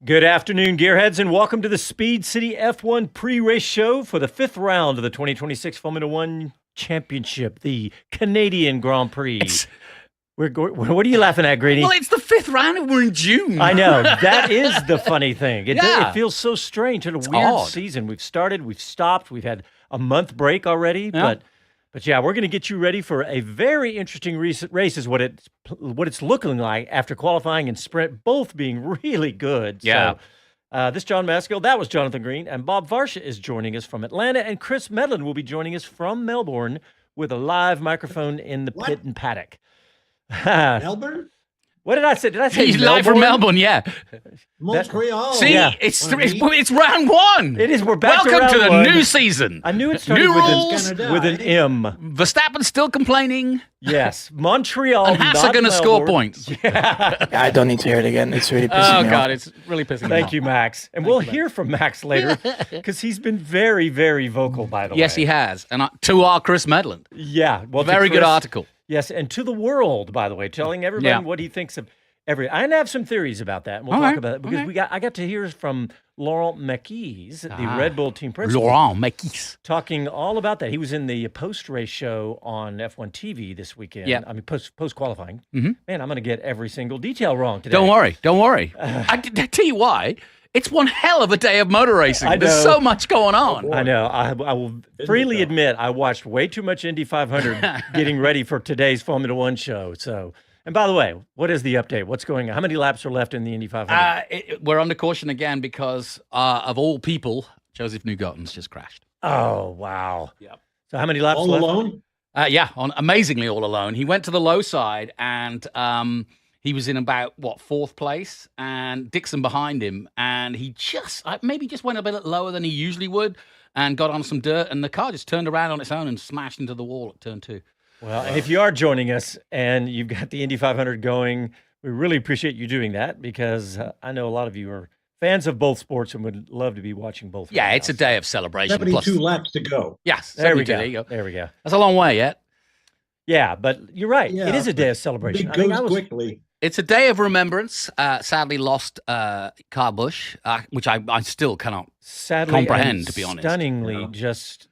Good afternoon, Gearheads, and welcome to the Speed City F1 pre-race show for the 5th round of the 2026 Formula One Championship, the Canadian Grand Prix. What are you laughing at, Greeny? Well, it's the 5th round and we're in June. I know. That is the funny thing. It feels so strange. It's a weird odd. season. We've started, we've stopped, we've had a month break already, but yeah, we're going to get you ready for a very interesting race is what it's looking like after qualifying and sprint both being really good. Yeah. So, this Jon Massengale, that was Jonathan Green, and Bob Varsha is joining us from Atlanta, and Chris Medland will be joining us from Melbourne with a live microphone in the pit and paddock. Melbourne? What did I say? Did I say He's Melbourne? live from Melbourne, yeah. Montreal. See, Yeah. it's round one. It is. We're back Welcome to to round the one. new season. I knew it started New with rules. with an M. Verstappen's still complaining, Yes, Montreal. and Haas are not going to score Melbourne. points. I don't need to hear it again. It's really pissing Oh, me God, off. it's really pissing me Thank off. you, Max. And we'll hear from Max later because he's been very, very vocal, by the way. Yes, he has. And to our Chris Medland. Yeah. Well, to Very good Chris- article. Yes, and to the world, by the way, telling everybody Yeah. what he thinks of every. I have some theories about that, and we'll All talk right, about it because okay. I got to hear from Laurent Mekies, the Red Bull team principal, Laurent Mekies. talking all about that. He was in the post-race show on F1 TV this weekend. Yeah. I mean, post-qualifying. Mhm. Man, I'm going to get every single detail wrong today. Don't worry. I tell you why. It's one hell of a day of motor racing. I There's know. so much going on. I know. I will freely admit I watched way too much Indy 500 getting ready for today's Formula One show. So, and by the way, what is the update? What's going on? How many laps are left in the Indy 500? We're under caution again because, of all people, Joseph Newgarden's just crashed. Oh, wow. Yep. So how many laps All left? alone? Amazingly all alone. He went to the low side and he was in about, fourth place, and Dixon behind him, and he maybe just went a bit lower than he usually would and got on some dirt, and the car just turned around on its own and smashed into the wall at turn 2. Well, and if you are joining us and you've got the Indy 500 going, we really appreciate you doing that because I know a lot of you are fans of both sports and would love to be watching both. Yeah, right it's a now. day of celebration. 72 laps to go. Yes, There we 72, go. There you go. There we go. That's a long way yet. Yeah, but you're right. Yeah, it is a day of celebration. It goes quickly. It's a day of remembrance. Sadly lost Kyle Busch, which I still cannot sadly comprehend, and to be honest. stunningly, Yeah. just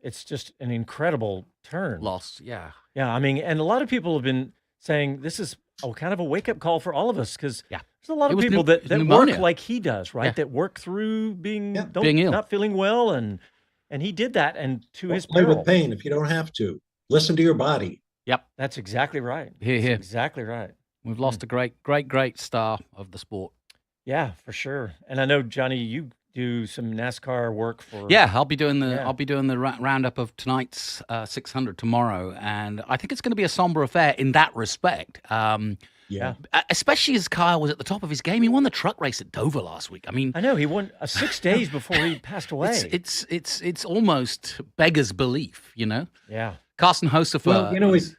it's just an incredible turn. lost. Yeah. Yeah, I mean, and a lot of people have been saying this is kind of a wake up call for all of us because Yeah. there's a lot It of was people pneu- that pneumonia. work like he does, right? Yeah. That work through being Being ill. not feeling well, and he did that, and to Don't his play peril. with pain if you don't have to. Listen to your body. Yep. That's exactly right. Here, That's here. exactly right. We've lost a great star of the sport. Yeah, for sure. And I know, Johnny, you do some NASCAR work for. Yeah, I'll be doing the Yeah. roundup of tonight's 600 tomorrow, and I think it's going to be a somber affair in that respect. Yeah. Especially as Kyle was at the top of his game. He won the truck race at Dover last week. I mean, I know he won 6 days before he passed away. it's almost beggars belief, you know. Yeah. Carson Hocefer. Well,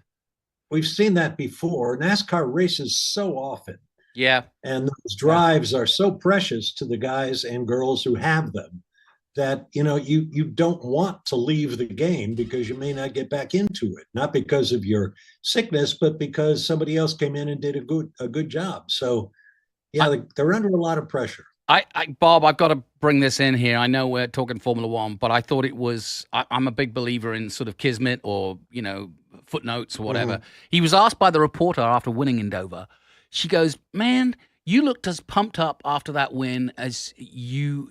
we've seen that before. NASCAR races so often, yeah, and those drives are so precious to the guys and girls who have them that, you don't want to leave the game because you may not get back into it. Not because of your sickness, but because somebody else came in and did a good job. So, yeah, they're under a lot of pressure. Bob, I've got to bring this in here. I know we're talking Formula One, but I thought it was. I'm a big believer in sort of kismet or footnotes or whatever. He was asked by the reporter after winning in Dover. She goes, "Man, you looked as pumped up after that win as you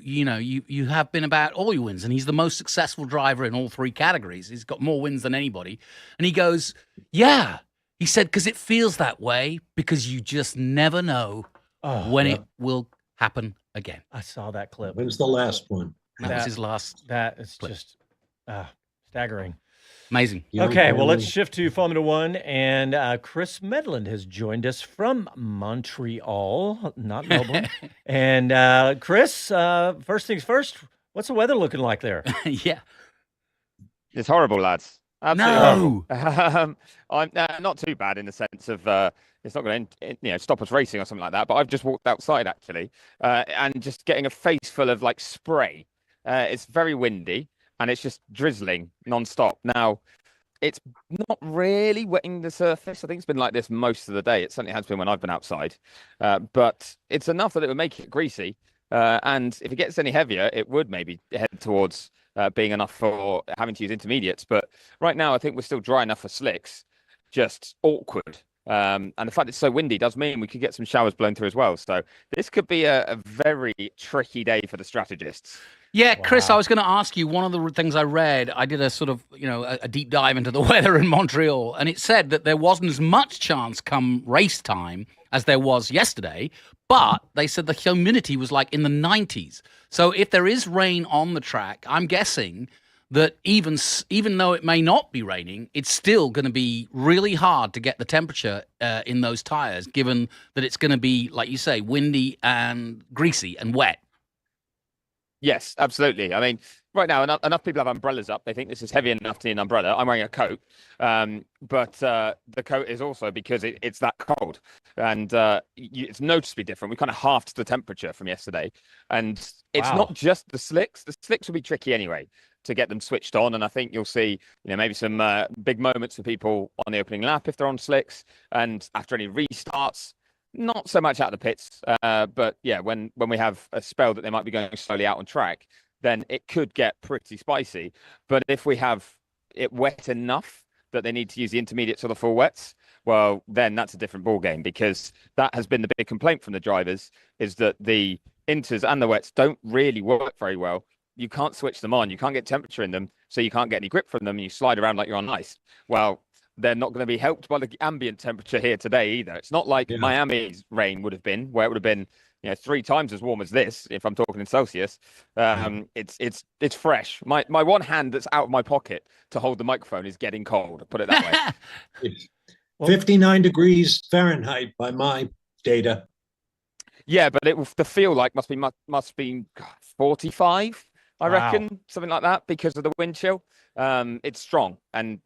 have been about all your wins." And he's the most successful driver in all 3 categories. He's got more wins than anybody. And he goes, "Yeah." He said, "Because it feels that way because you just never know when it will happen again." I saw that clip. When's the last one? That was his last. That is clip. just staggering. Amazing. Okay, well, let's shift to Formula One, and Chris Medland has joined us from Montreal, not Melbourne. And Chris, first things first, what's the weather looking like there? Yeah. It's horrible, lads. Absolutely No. horrible. I'm not too bad in the sense of it's not going to stop us racing or something like that. But I've just walked outside actually, and just getting a face full of like spray. It's very windy and it's just drizzling non-stop. Now, it's not really wetting the surface. I think it's been like this most of the day. It certainly has been when I've been outside. But it's enough that it would make it greasy. And if it gets any heavier, it would maybe head towards being enough for having to use intermediates. But right now, I think we're still dry enough for slicks, just awkward. And the fact it's so windy does mean we could get some showers blown through as well. So this could be a very tricky day for the strategists. Yeah, Chris, I was going to ask you, one of the things I read, I did a sort of, a deep dive into the weather in Montreal, and it said that there wasn't as much chance come race time as there was yesterday, but they said the humidity was like in the 90s. So if there is rain on the track, I'm guessing that even though it may not be raining, it's still going to be really hard to get the temperature in those tires, given that it's going to be, like you say, windy and greasy and wet. Yes, absolutely. I mean, right now, enough people have umbrellas up. They think this is heavy enough to need an umbrella. I'm wearing a coat, but the coat is also because it's that cold, and it's noticeably different. We kind of halved the temperature from yesterday, and it's not just the slicks. The slicks will be tricky anyway to get them switched on, and I think you'll see, maybe some big moments for people on the opening lap if they're on slicks, and after any restarts. Not so much out of the pits, but yeah, when we have a spell that they might be going slowly out on track, then it could get pretty spicy. But if we have it wet enough that they need to use the intermediates or the full wets, well, then that's a different ball game, because that has been the big complaint from the drivers, is that the inters and the wets don't really work very well. You can't switch them on, you can't get temperature in them, so you can't get any grip from them, and you slide around like you're on ice. Well, they're not going to be helped by the ambient temperature here today either. It's not like Miami's rain would have been, where it would have been, 3 times as warm as this, if I'm talking in Celsius. It's fresh. My one hand that's out of my pocket to hold the microphone is getting cold. I'll put it that way. 59 degrees Fahrenheit by my data. Yeah, but the feel like must be 45, I reckon, something like that, because of the wind chill. It's strong, and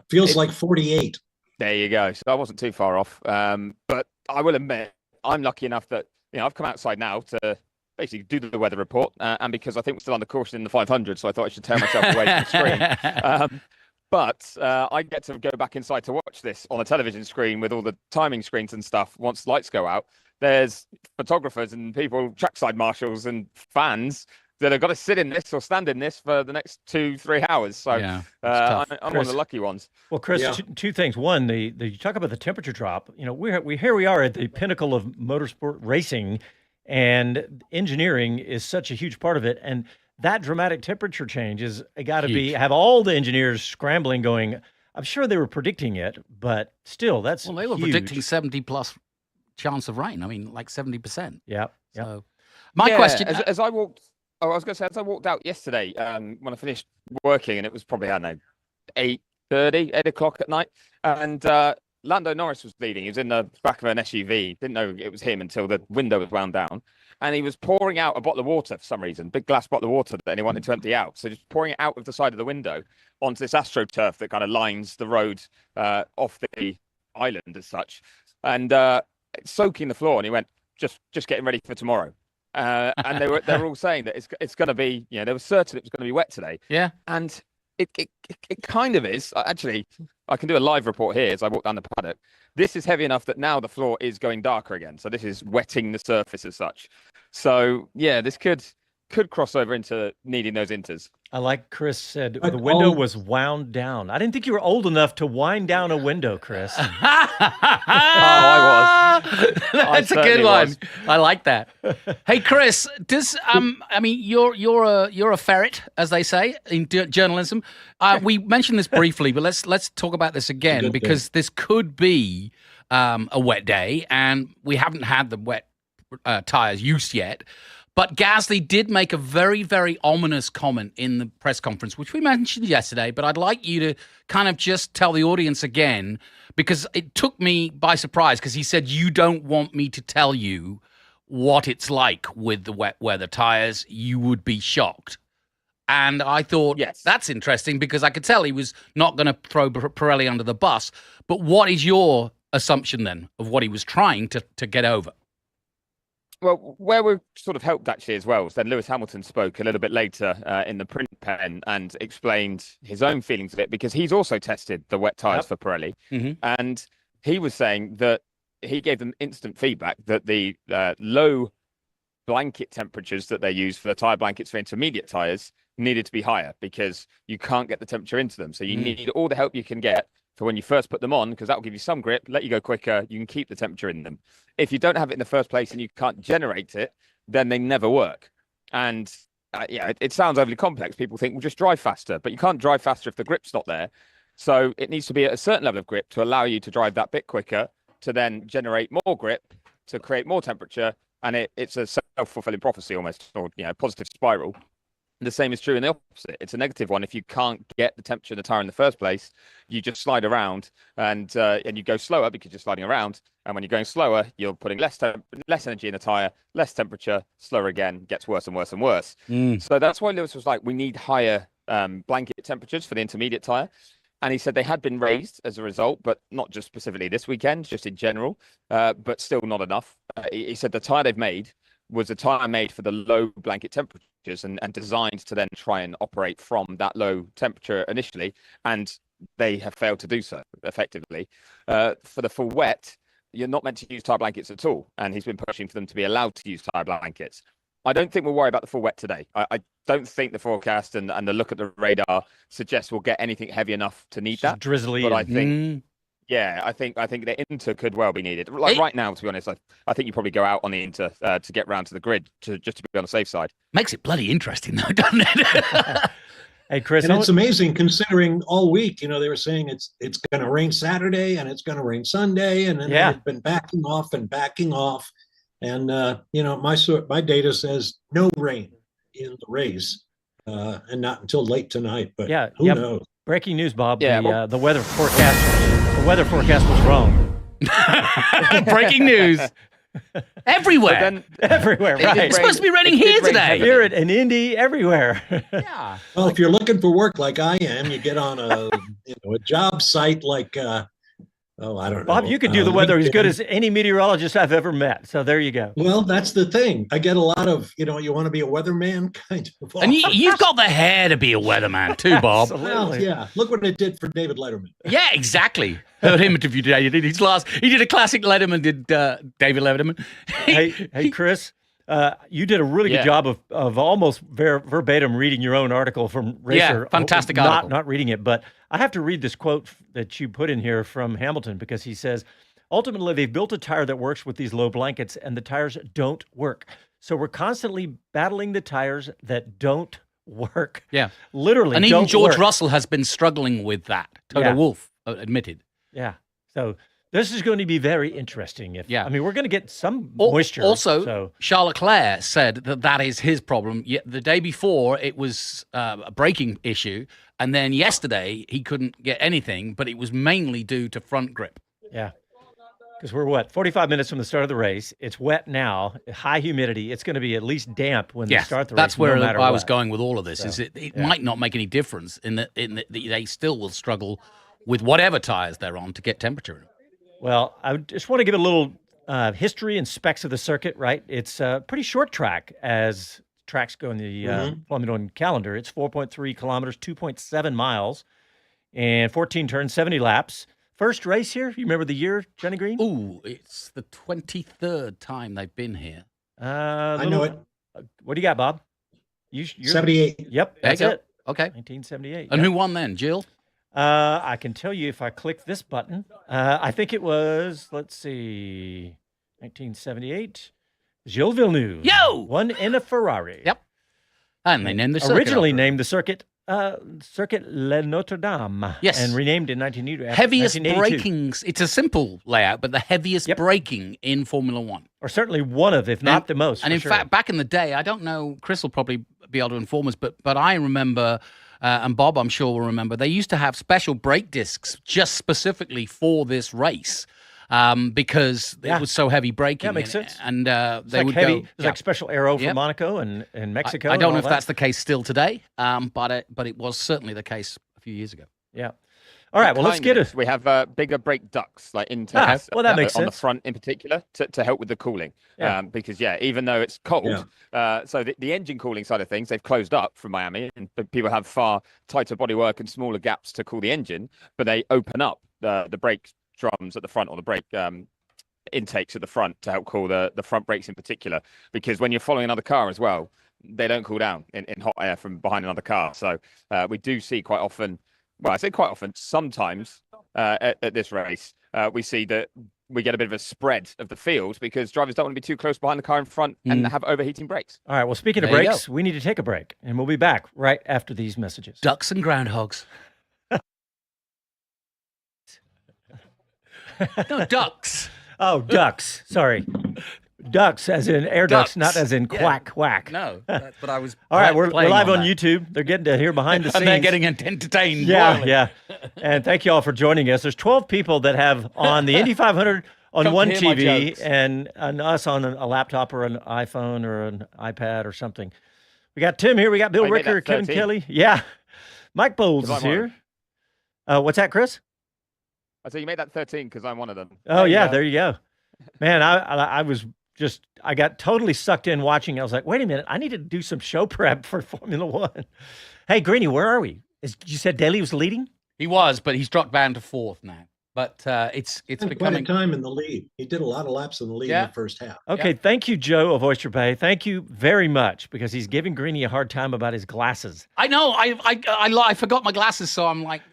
feels like 48. There you go. So I wasn't too far off. But I will admit, I'm lucky enough that I've come outside now to basically do the weather report, and because I think we're still on the caution in the 500, so I thought I should tear myself away from the screen. But I get to go back inside to watch this on a television screen with all the timing screens and stuff. Once lights go out, there's photographers and people, trackside marshals and fans that have got to sit in this or stand in this for the next 2-3 hours. So I'm one of the lucky ones. Well, Chris, two things. One, you talk about the temperature drop. Here we are at the pinnacle of motorsport racing, and engineering is such a huge part of it. And that dramatic temperature change is got to have all the engineers scrambling, going. I'm sure they were predicting it, but still, they were predicting 70+ chance of rain. I mean, like 70%. Yeah. So my question, as I walked. Oh, I was going to say, as I walked out yesterday, when I finished working, and it was probably, 8 o'clock at night, and Lando Norris was leading. He was in the back of an SUV. Didn't know it was him until the window was wound down. And he was pouring out a bottle of water for some reason, big glass bottle of water that he wanted to empty out. So just pouring it out of the side of the window onto this AstroTurf that kind of lines the road off the island as such. And soaking the floor. And he went, just getting ready for tomorrow. And they were all saying that it's going to be, they were certain it was going to be wet today. Yeah. And it kind of is. Actually, I can do a live report here as I walk down the paddock. This is heavy enough that now the floor is going darker again. So this is wetting the surface as such. So yeah, this could cross over into needing those inters. I like Chris said, the window was wound down. I didn't think you were old enough to wind down a window, Chris. I was. That's a good one. I like that. Hey, Chris, you're a ferret, as they say in journalism. We mentioned this briefly, but let's talk about this again, because this could be a wet day, and we haven't had the wet tires used yet. But Gasly did make a very, very ominous comment in the press conference, which we mentioned yesterday, but I'd like you to kind of just tell the audience again, because it took me by surprise, because he said, you don't want me to tell you what it's like with the wet weather tires. You would be shocked. And I thought, yes, that's interesting, because I could tell he was not going to throw Pirelli under the bus. But what is your assumption then of what he was trying to get over? Well, where we're sort of helped actually as well was then Lewis Hamilton spoke a little bit later in the print pen and explained his own feelings of it because he's also tested the wet tyres for Pirelli. And he was saying that he gave them instant feedback that the low blanket temperatures that they use for the tyre blankets for intermediate tyres needed to be higher because you can't get the temperature into them. So you need all the help you can get for when you first put them on, because that will give you some grip, let you go quicker, you can keep the temperature in them. If you don't have it in the first place and you can't generate it, then they never work. And it sounds overly complex. People think, well, just drive faster, but you can't drive faster if the grip's not there. So it needs to be at a certain level of grip to allow you to drive that bit quicker, to then generate more grip, to create more temperature. And it's a self-fulfilling prophecy almost, or positive spiral. The same is true in the opposite. It's a negative one. If you can't get the temperature in the tire in the first place, you just slide around and you go slower because you're sliding around. And when you're going slower, you're putting less energy in the tire, less temperature, slower again, gets worse and worse and worse. So that's why Lewis was like, we need higher blanket temperatures for the intermediate tire. And he said they had been raised as a result, but not just specifically this weekend, just in general, but still not enough. He said the tire they've made was a tire made for the low blanket temperatures and designed to then try and operate from that low temperature initially. And they have failed to do so effectively. For the full wet, you're not meant to use tire blankets at all. And he's been pushing for them to be allowed to use tire blankets. I don't think we'll worry about the full wet today. I don't think the forecast and the look at the radar suggests we'll get anything heavy enough to need that. Drizzly. But I think... Yeah, I think the Inter could well be needed. Like right now, to be honest, I think you probably go out on the Inter to get round to the grid just to be on the safe side. Makes it bloody interesting, though, doesn't it? Hey, Chris, and it's amazing considering all week, they were saying it's going to rain Saturday and it's going to rain Sunday, and then they've been backing off. And my data says no rain in the race, and not until late tonight. But who knows? Breaking news, Bob. Yeah, the weather forecast was wrong. Breaking news. Everywhere. Everywhere, right. It's supposed to be raining here today. Here in Indy, everywhere. Yeah. Well, if you're looking for work like I am, you get on a job site like I don't know. Bob, you could do the weather as good as any meteorologist I've ever met. So there you go. Well, that's the thing. I get a lot of, you want to be a weatherman kind of. And you've got the hair to be a weatherman too, Bob. Well, yeah. Look what it did for David Letterman. Yeah, exactly. Heard him interview today. He did a classic Letterman, did David Letterman. Hey, Chris. You did a really good job of almost verbatim reading your own article from Racer. Yeah, fantastic article. Not reading it, but I have to read this quote that you put in here from Hamilton, because he says, ultimately, they've built a tire that works with these low blankets, and the tires don't work. So we're constantly battling the tires that don't work. Yeah. Literally, and even George Russell has been struggling with that. Toto Wolff admitted. Yeah. So this is going to be very interesting. We're going to get some moisture. Also, Charles Leclerc said that is his problem. Yet the day before, it was a braking issue. And then yesterday, he couldn't get anything, but it was mainly due to front grip. Yeah. Because we're 45 minutes from the start of the race. It's wet now, high humidity. It's going to be at least damp when they start the race. That's where I was going with all of this. So, it might not make any difference in that they still will struggle with whatever tires they're on to get temperature in them. Well, I just want to give a little history and specs of the circuit, right? It's a pretty short track as tracks go in the Formula One calendar. It's 4.3 kilometers, 2.7 miles, and 14 turns, 70 laps. First race here, you remember the year, Johnny Green? Ooh, it's the 23rd time they've been here. I know it. What do you got, Bob? You're 78. Yep, that's it. Okay. 1978. And who won then, Jill? I can tell you if I click this button. I think it was, 1978. Gilles Villeneuve. Won in a Ferrari. Yep. And they named the circuit. Originally named the circuit Circuit Le Notre Dame. Yes. And renamed in 1982. Heaviest braking. It's a simple layout, but the heaviest braking in Formula One. Or certainly one of, if not the most. And in fact, back in the day, I don't know, Chris will probably be able to inform us, but I remember... and Bob, I'm sure, will remember, they used to have special brake discs just specifically for this race because it was so heavy braking. Yeah, makes sense. And they would heavy, go... It's like special aero for Monaco and Mexico. I don't know if that's the case still today, but it was certainly the case a few years ago. Yeah. All right, well, let's get it. We have bigger brake ducts, like intakes. Well, that makes on sense. the front in particular to help with the cooling. Yeah. Because even though it's cold, so the engine cooling side of things, they've closed up from Miami, and people have far tighter bodywork and smaller gaps to cool the engine, but they open up the brake drums at the front, or the brake intakes at the front, to help cool the front brakes in particular. Because when you're following another car as well, they don't cool down in hot air from behind another car. So we do see quite often. Well, I say quite often, sometimes at this race, we see that we get a bit of a spread of the field because drivers don't want to be too close behind the car in front and have overheating brakes. All right, well, speaking of brakes, we need to take a break, and we'll be back right after these messages. Ducks and groundhogs. No, ducks. Oh, ducks. Sorry. Ducks, as in air ducts, not as in quack, quack. No, but I was. All right, we're live on YouTube. They're getting to hear behind the scenes. And they're getting entertained. Yeah. And thank you all for joining us. There's 12 people that have on the Indy 500 on one TV and us on a laptop or an iPhone or an iPad or something. We got Tim here. We got Bill Ricker, Kevin Kelly. Yeah. Mike Bowles is here. What's that, Chris? I said you made that 13 because I'm one of them. Oh, yeah, there you go. Man, I was just, I got totally sucked in watching. I was like, wait a minute, I need to do some show prep for Formula One. Hey, Greeny, where are we? You said Daly was leading? He was, but he's dropped down to fourth now. But it's becoming quite a time in the lead. He did a lot of laps in the lead in the first half. Okay, thank you, Joe of Oyster Bay. Thank you very much, because he's giving Greeny a hard time about his glasses. I know. I forgot my glasses, so I'm like.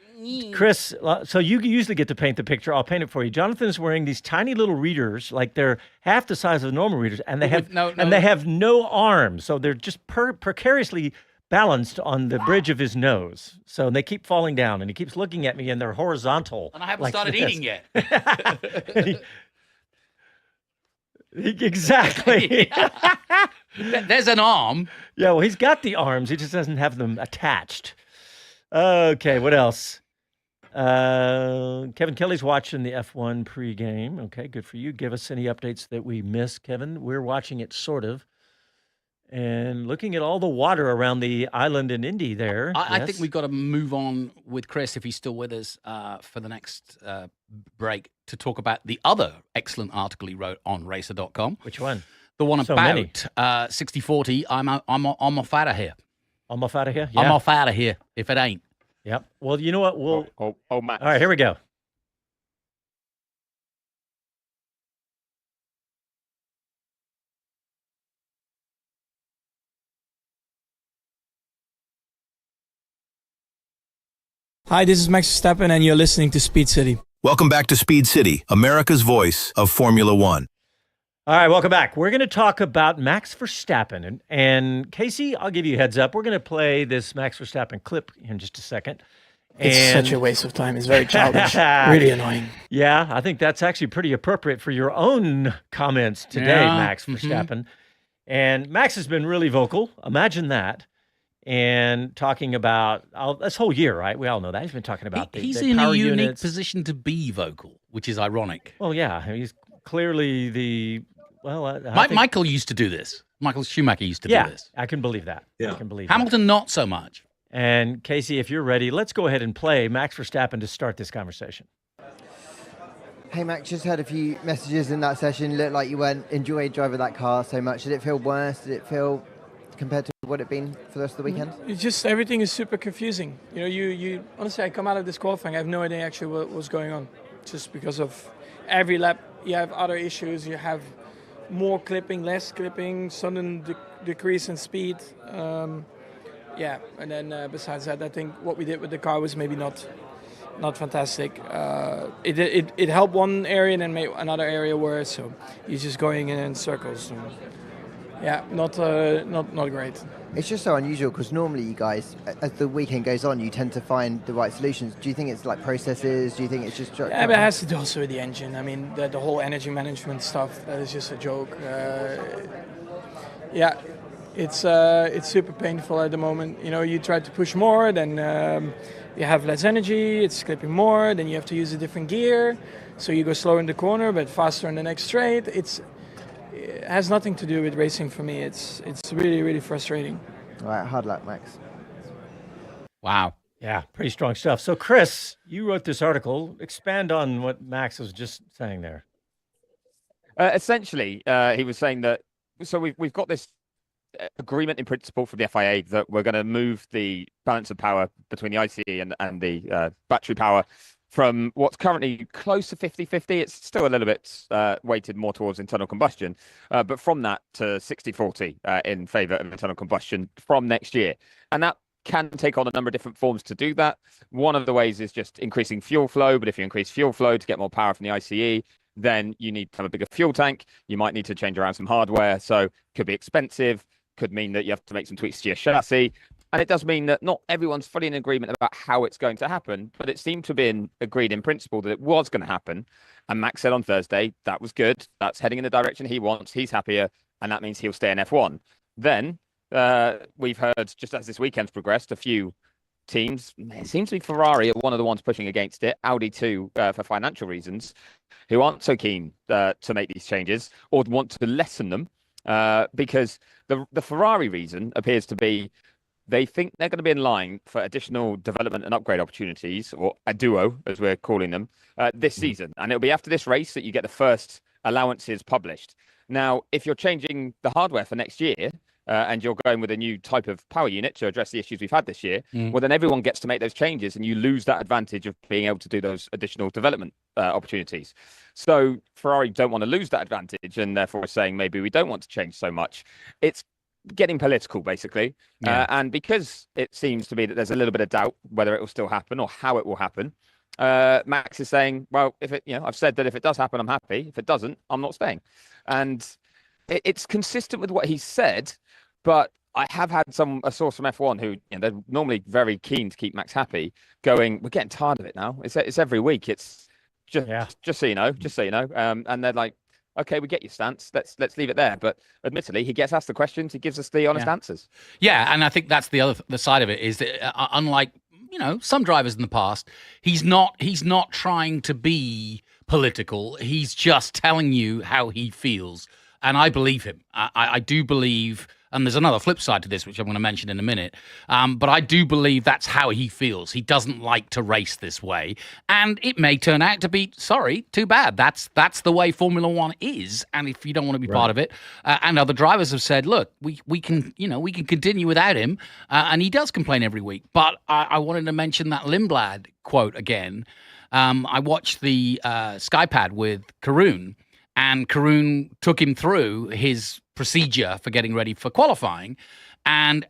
Chris, so you usually get to paint the picture. I'll paint it for you. Jonathan is wearing these tiny little readers, like they're half the size of normal readers, and they have no arms, so they're just precariously balanced on the bridge of his nose. So they keep falling down, and he keeps looking at me, and they're horizontal. And I haven't started eating yet. Exactly. There's an arm. Yeah, well, he's got the arms. He just doesn't have them attached. Okay, what else? Kevin Kelly's watching the F1 pregame. Okay, good for you. Give us any updates that we missed, Kevin. We're watching it sort of. And looking at all the water around the island in Indy there. I think we've got to move on with Chris, if he's still with us, for the next break, to talk about the other excellent article he wrote on Racer.com. Which one? The one about 60-40. I'm off out of here. I'm off out of here? Yeah. I'm off out of here if it ain't. Yep. Well, you know what? We'll. Matt. All right, here we go. Hi, this is Max Verstappen, and you're listening to Speed City. Welcome back to Speed City, America's voice of Formula One. All right, welcome back. We're going to talk about Max Verstappen. And Casey, I'll give you a heads up. We're going to play this Max Verstappen clip in just a second. It's such a waste of time. It's very childish. Really annoying. Yeah, I think that's actually pretty appropriate for your own comments today, Max Verstappen. And Max has been really vocal. Imagine that. And talking about this whole year, right? We all know that. He's been talking about he's the in power a unique units. Position to be vocal, which is ironic. Well, yeah. He's clearly the... Well, Michael used to do this. Michael Schumacher used to do this. I can believe that. Yeah. I can believe Hamilton, not so much. And Casey, if you're ready, let's go ahead and play Max Verstappen to start this conversation. Hey, Max, just heard a few messages in that session. Looked like you weren't enjoying driving that car so much. Did it feel worse? Did it feel compared to what it been for the rest of the weekend? It's just everything is super confusing. You know, you honestly, I come out of this qualifying, I have no idea actually what was going on. Just because of every lap, you have other issues. You have more clipping, less clipping, sudden decrease in speed. And then besides that, I think what we did with the car was maybe not fantastic. It helped one area and then made another area worse. So he's just going in circles. So, yeah, not great. It's just so unusual because normally you guys, as the weekend goes on, you tend to find the right solutions. Do you think it's like processes? Do you think it's just... Yeah, but it has to do also with the engine. I mean, the whole energy management stuff, that is just a joke. It's super painful at the moment. You know, you try to push more, then you have less energy, it's clipping more, then you have to use a different gear. So you go slower in the corner, but faster in the next straight. It has nothing to do with racing for me. It's really, really frustrating. All right, hard luck, Max. Wow. Yeah, pretty strong stuff. So, Chris, you wrote this article. Expand on what Max was just saying there. Essentially, he was saying that. So we've got this agreement in principle from the FIA that we're going to move the balance of power between the ICE and the battery power from what's currently close to 50-50. It's still a little bit weighted more towards internal combustion, but from that to 60-40 in favour of internal combustion from next year. And that can take on a number of different forms to do that. One of the ways is just increasing fuel flow, but if you increase fuel flow to get more power from the ICE, then you need to have a bigger fuel tank. You might need to change around some hardware, so it could be expensive, could mean that you have to make some tweaks to your chassis. And it does mean that not everyone's fully in agreement about how it's going to happen, but it seemed to have been agreed in principle that it was going to happen. And Max said on Thursday, that was good. That's heading in the direction he wants. He's happier, and that means he'll stay in F1. Then we've heard, just as this weekend's progressed, a few teams, it seems to be Ferrari are one of the ones pushing against it, Audi too, for financial reasons, who aren't so keen to make these changes or want to lessen them, because the Ferrari reason appears to be they think they're going to be in line for additional development and upgrade opportunities, or a duo, as we're calling them, this season. And it'll be after this race that you get the first allowances published. Now, if you're changing the hardware for next year, and you're going with a new type of power unit to address the issues we've had this year, well, then everyone gets to make those changes and you lose that advantage of being able to do those additional development opportunities. So Ferrari don't want to lose that advantage, and therefore saying maybe we don't want to change so much. It's getting political, basically. And because it seems to be that there's a little bit of doubt whether it will still happen or how it will happen, Max is saying, well, if it, I've said that if it does happen, I'm happy. If it doesn't, I'm not staying. And it's consistent with what he said. But I have had a source from F1 who, they're normally very keen to keep Max happy, going, we're getting tired of it now. It's every week. It's just so you know. And they're like, okay, we get your stance. Let's leave it there. But admittedly, he gets asked the questions. He gives us the honest answers. Yeah, and I think that's the side of it is that unlike some drivers in the past, he's not trying to be political. He's just telling you how he feels, and I believe him. I do believe. And there's another flip side to this, which I'm going to mention in a minute. But I do believe that's how he feels. He doesn't like to race this way. And it may turn out to be, too bad. That's the way Formula One is. And if you don't want to be part of it, and other drivers have said, look, we can continue without him. And he does complain every week. But I wanted to mention that Lindblad quote again. I watched the Skypad with Karun, and Karun took him through his procedure for getting ready for qualifying, and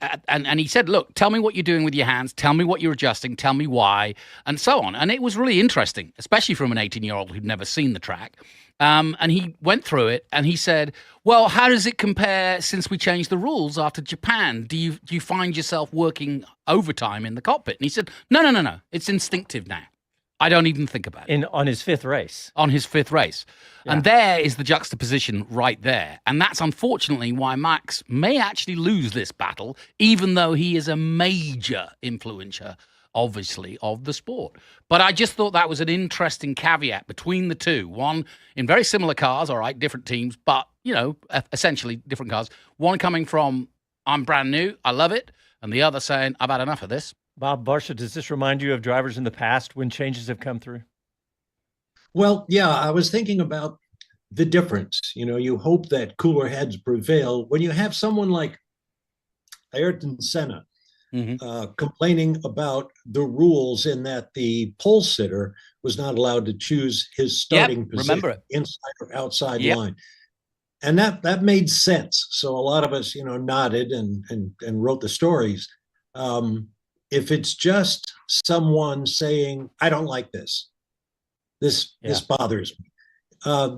he said, look, tell me what you're doing with your hands, tell me what you're adjusting, tell me why, and so on. And it was really interesting, especially from an 18-year-old who'd never seen the track. And he went through it, and he said, well, how does it compare since we changed the rules after Japan? Do you find yourself working overtime in the cockpit? And he said, no, it's instinctive now. I don't even think about it. On his fifth race. On his fifth race. Yeah. And there is the juxtaposition right there. And that's unfortunately why Max may actually lose this battle, even though he is a major influencer, obviously, of the sport. But I just thought that was an interesting caveat between the two. One in very similar cars, all right, different teams, but, essentially different cars. One coming from, I'm brand new, I love it. And the other saying, I've had enough of this. Bob Varsha, does this remind you of drivers in the past when changes have come through? Well, yeah, I was thinking about the difference. You hope that cooler heads prevail when you have someone like Ayrton Senna complaining about the rules in that the pole sitter was not allowed to choose his starting position inside or outside line. And that made sense. So a lot of us, nodded and wrote the stories. If it's just someone saying, I don't like this, this bothers me,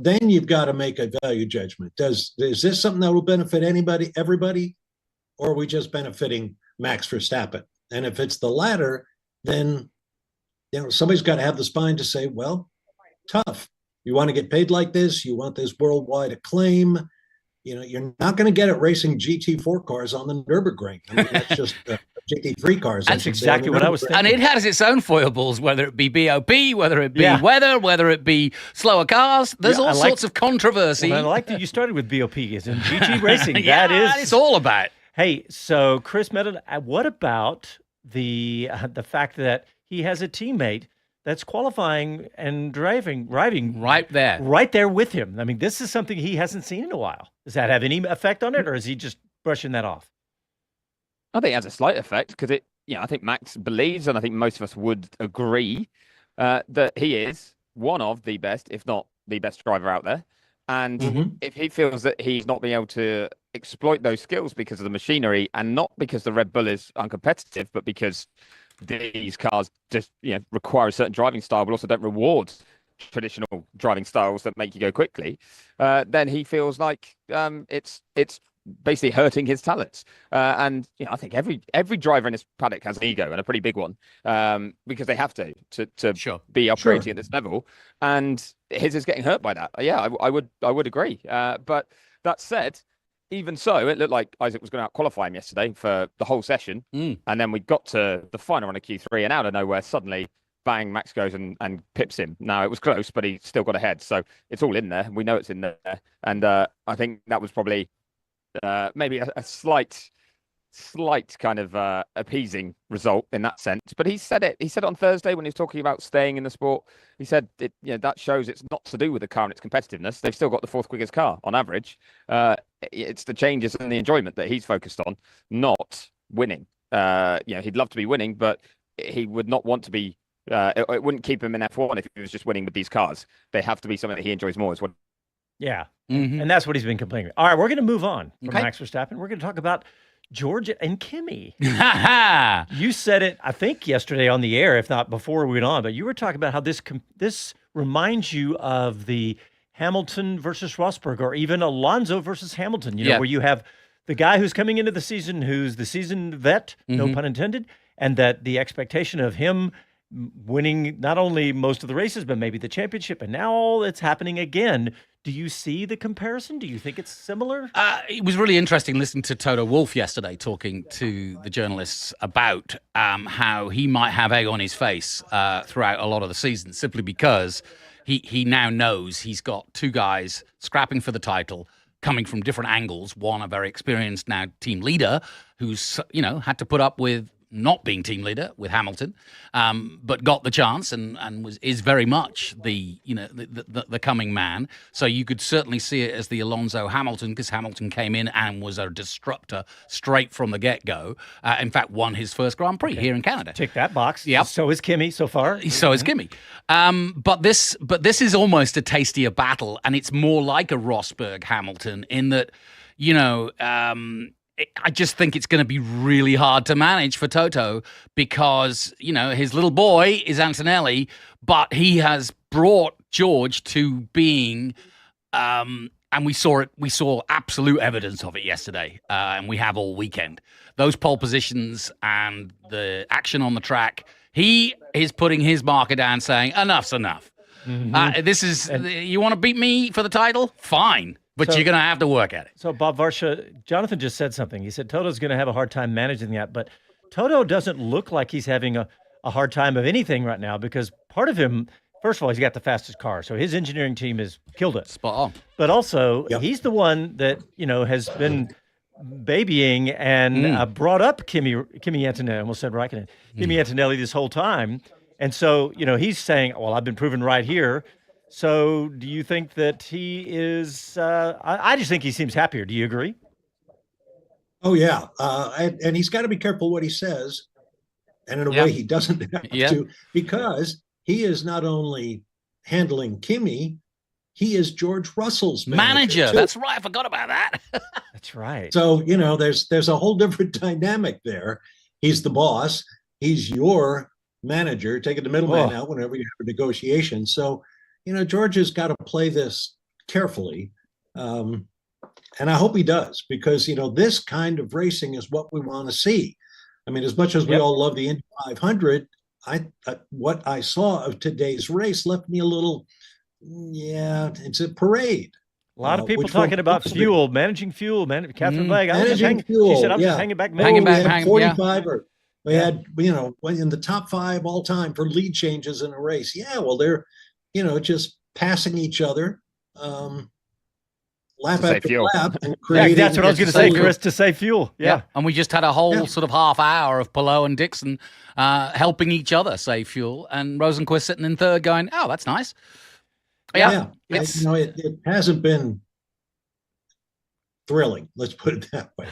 then you've got to make a value judgment. Is this something that will benefit everybody, or are we just benefiting Max Verstappen? And if it's the latter, then somebody's got to have the spine to say, well, tough. You want to get paid like this? You want this worldwide acclaim? You're not going to get it racing GT4 cars on the Nürburgring. I mean, that's just GT3 cars. That's exactly what I was thinking. And it has its own foibles, whether it be BOP, whether it be weather, whether it be slower cars. There's all sorts of controversy. Well, I like that you started with BOP as in GT racing. That is it's all about. Hey, so Chris Medland, what about the fact that he has a teammate that's qualifying and driving right there with him. I mean, this is something he hasn't seen in a while. Does that have any effect on it, or is he just brushing that off? I think it has a slight effect because I think Max believes, and I think most of us would agree, that he is one of the best, if not the best driver out there. And if he feels that he's not being able to exploit those skills because of the machinery, and not because the Red Bull is uncompetitive, but because these cars just require a certain driving style, but also don't reward traditional driving styles that make you go quickly, then he feels like it's basically hurting his talents. And I think every driver in this paddock has an ego, and a pretty big one, because they have to be operating at this level. And his is getting hurt by that. Yeah, I would agree. But that said, even so, it looked like Isaac was going to out-qualify him yesterday for the whole session. And then we got to the final on a Q3, and out of nowhere, suddenly, bang, Max goes and pips him. Now, it was close, but he still got ahead. So it's all in there. We know it's in there. And I think that was probably maybe a slight kind of appeasing result in that sense. But he said it on Thursday when he was talking about staying in the sport. He said that shows it's not to do with the car and its competitiveness. They've still got the fourth quickest car on average. It's the changes and the enjoyment that he's focused on, not winning. He'd love to be winning, but he would not want to be. It wouldn't keep him in F1 if he was just winning with these cars. They have to be something that he enjoys more. Is what. Yeah, and that's what he's been complaining about. All right, we're going to move on from Max Verstappen. We're going to talk about George and Kimi. You said it, I think, yesterday on the air, if not before we went on, but you were talking about how this reminds you of the Hamilton versus Rosberg, or even Alonso versus Hamilton, where you have the guy who's coming into the season who's the seasoned vet, no pun intended, and that the expectation of him winning not only most of the races, but maybe the championship, and now it's happening again. Do you see the comparison? Do you think it's similar? It was really interesting listening to Toto Wolff yesterday talking to the journalists about how he might have egg on his face throughout a lot of the season, simply because he now knows he's got two guys scrapping for the title, coming from different angles. One, a very experienced now team leader who's had to put up with not being team leader with Hamilton, but got the chance and is very much the coming man. So you could certainly see it as the Alonso Hamilton, because Hamilton came in and was a disruptor straight from the get-go. In fact, won his first Grand Prix here in Canada. Tick that box. Yep. So is Kimi so far. So is Kimi. But this is almost a tastier battle, and it's more like a Rosberg Hamilton in that, I just think it's going to be really hard to manage for Toto because, his little boy is Antonelli, but he has brought George to being, and we saw absolute evidence of it yesterday, and we have all weekend. Those pole positions and the action on the track, he is putting his marker down saying, enough's enough. You want to beat me for the title? Fine. But you're going to have to work at it. So, Bob Varsha, Jonathan just said something. He said Toto's going to have a hard time managing that. But Toto doesn't look like he's having a hard time of anything right now, because part of him, first of all, he's got the fastest car. So his engineering team has killed it. Spot on. But also, he's the one that, has been babying and brought up Kimi Antonelli, almost said Raikkonen, Kimi Antonelli this whole time. And so, he's saying, well, I've been proven right here. So do you think that he is I just think he seems happier. Do you agree? Oh, yeah. And he's got to be careful what he says. And in a way, he doesn't have to, because he is not only handling Kimi, he is George Russell's manager. That's right. I forgot about that. That's right. So, there's a whole different dynamic there. He's the boss. He's your manager, taking the middleman out whenever you have a negotiation. So, George has got to play this carefully. And I hope he does, because, this kind of racing is what we want to see. I mean, as much as we all love the Indy 500, what I saw of today's race left me a little, it's a parade. A lot of people talking about fuel, managing fuel. Catherine Blake, fuel. She said, I'm just hanging back. Hanging back. We had 45 we had, in the top 5 all time for lead changes in a race. Yeah, well, they're, just passing each other. lap To save after fuel. lap. And Yeah, creating that's what I was going to say, fuel. Chris, to save fuel. Yeah. And we just had a whole Yeah. sort of half hour of Palou and Dixon helping each other save fuel, and Rosenquist sitting in third going, oh, that's nice. Yeah. It's, it hasn't been thrilling. Let's put it that way.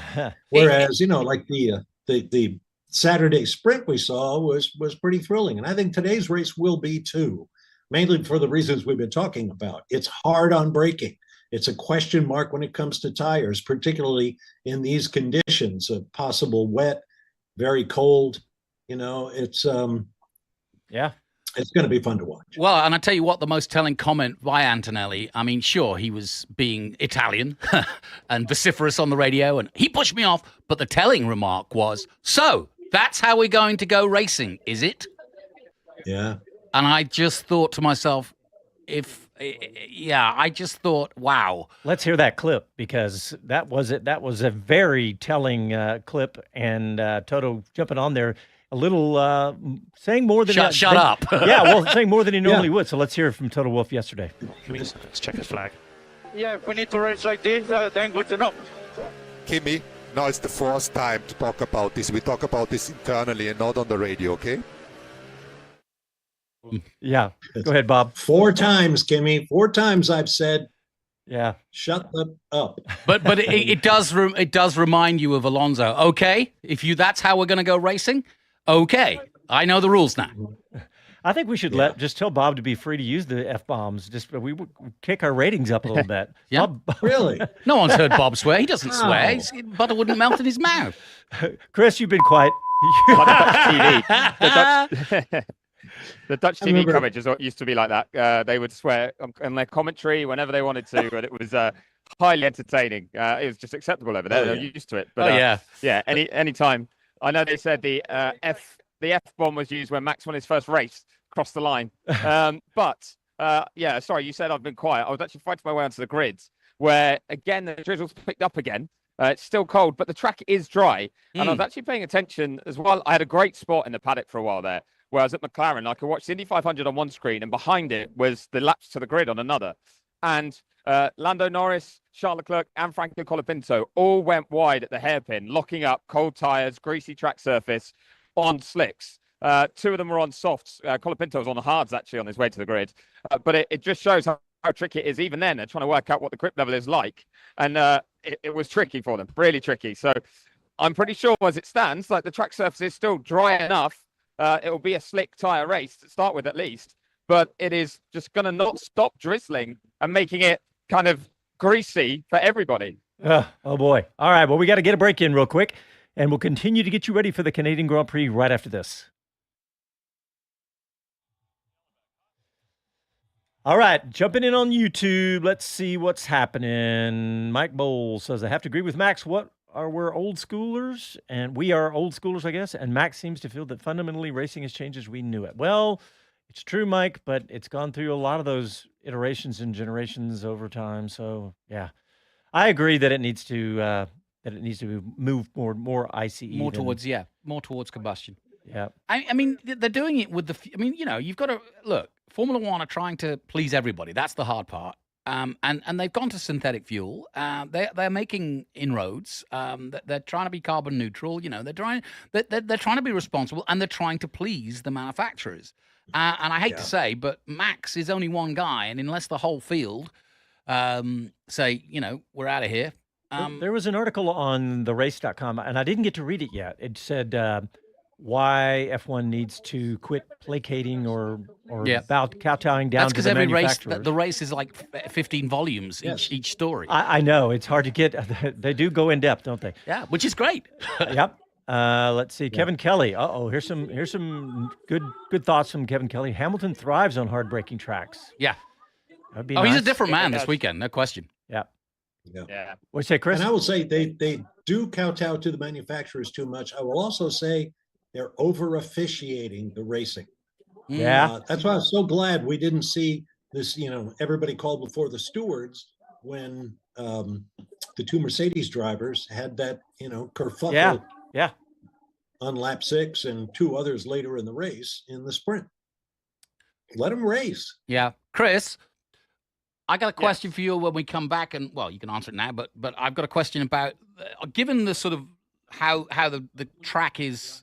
Whereas, like the Saturday sprint we saw was pretty thrilling, and I think today's race will be too. Mainly for the reasons we've been talking about. It's hard on braking. It's a question mark when it comes to tires, particularly in these conditions of possible wet, very cold. It's it's going to be fun to watch. well, and I tell you what, the most telling comment by Antonelli, I mean, sure, he was being Italian and vociferous on the radio, and he pushed me off, but the telling remark was, so that's how we're going to go racing, is it? Yeah. And I just thought to myself, I just thought, wow. Let's hear that clip, because that was it. That was a very telling clip, and Toto jumping on there a little, saying more than Shut up. saying more than he normally would. So let's hear it from Toto Wolff yesterday. Let's check his flag. Yeah, if we need to race like this, then good enough. Kimi, now it's the fourth time to talk about this. We talk about this internally and not on the radio, okay? Yeah. Go ahead, Bob. 4 times, Kimmy. 4 times I've said, yeah, shut them up. But it does remind you of Alonso. Okay, that's how we're going to go racing. Okay, I know the rules now. I think we should just tell Bob to be free to use the F-bombs. Just we would kick our ratings up a little bit. Yeah. Bob, really? No one's heard Bob swear. He doesn't swear. Butter wouldn't melt in his mouth. Chris, you've been quiet. The Dutch TV coverage used to be like that. They would swear in their commentary whenever they wanted to, and it was highly entertaining. It was just acceptable over there. They're used to it. But, any time. I know they said the F-bomb was used when Max won his first race, crossed the line. Sorry, you said I've been quiet. I was actually fighting my way onto the grids, where, again, the drizzle's picked up again. It's still cold, but the track is dry. And I was actually paying attention as well. I had a great spot in the paddock for a while there, where I was at McLaren. I could watch the Indy 500 on one screen, and behind it was the laps to the grid on another. And Lando Norris, Charles Leclerc, and Franco Colapinto all went wide at the hairpin, locking up cold tyres, greasy track surface on slicks. 2 of them were on softs. Colapinto was on the hards, actually, on his way to the grid. But it just shows how tricky it is. Even then, they're trying to work out what the grip level is like. And it was tricky for them, really tricky. So I'm pretty sure as it stands, like the track surface is still dry enough. It will be a slick tyre race to start with, at least. But it is just going to not stop drizzling and making it kind of greasy for everybody. Oh, boy. All right. Well, we got to get a break in real quick, and we'll continue to get you ready for the Canadian Grand Prix right after this. All right. Jumping in on YouTube. Let's see what's happening. Mike Bowles says, I have to agree with Max. We're old schoolers, and we are old schoolers, I guess. And Max seems to feel that fundamentally racing has changed as we knew it. Well, it's true, Mike, but it's gone through a lot of those iterations and generations over time. So, yeah, I agree that it needs to move more ICE, more towards combustion. Yeah, I mean, they're doing it with you've got to look. Formula One are trying to please everybody. That's the hard part. And they've gone to synthetic fuel. They're making inroads. They're trying to be carbon neutral. They're trying to be responsible, and they're trying to please the manufacturers. And I hate to say, but Max is only one guy, and unless the whole field say, we're out of here. There was an article on therace.com, and I didn't get to read it yet. It said why F1 needs to quit placating or about kowtowing down to the manufacturers. Race, the race is like 15 volumes each story. I know. It's hard to get. They do go in depth, don't they? Yeah, which is great. Yep. Let's see. Kevin Kelly. Here's some good thoughts from Kevin Kelly. Hamilton thrives on hard braking tracks. Yeah. That'd be nice. He's a different man this weekend, no question. Yeah. Yeah. What do you say, Chris? And I will say they do kowtow to the manufacturers too much. I will also say they're over officiating the racing. Yeah. That's why I was so glad we didn't see this, everybody called before the stewards when the 2 Mercedes drivers had that, kerfuffle. Yeah. On lap 6 and 2 others later in the race in the sprint. Let them race. Yeah. Chris, I got a question for you when we come back, and well, you can answer it now, but I've got a question about given the sort of how the track is,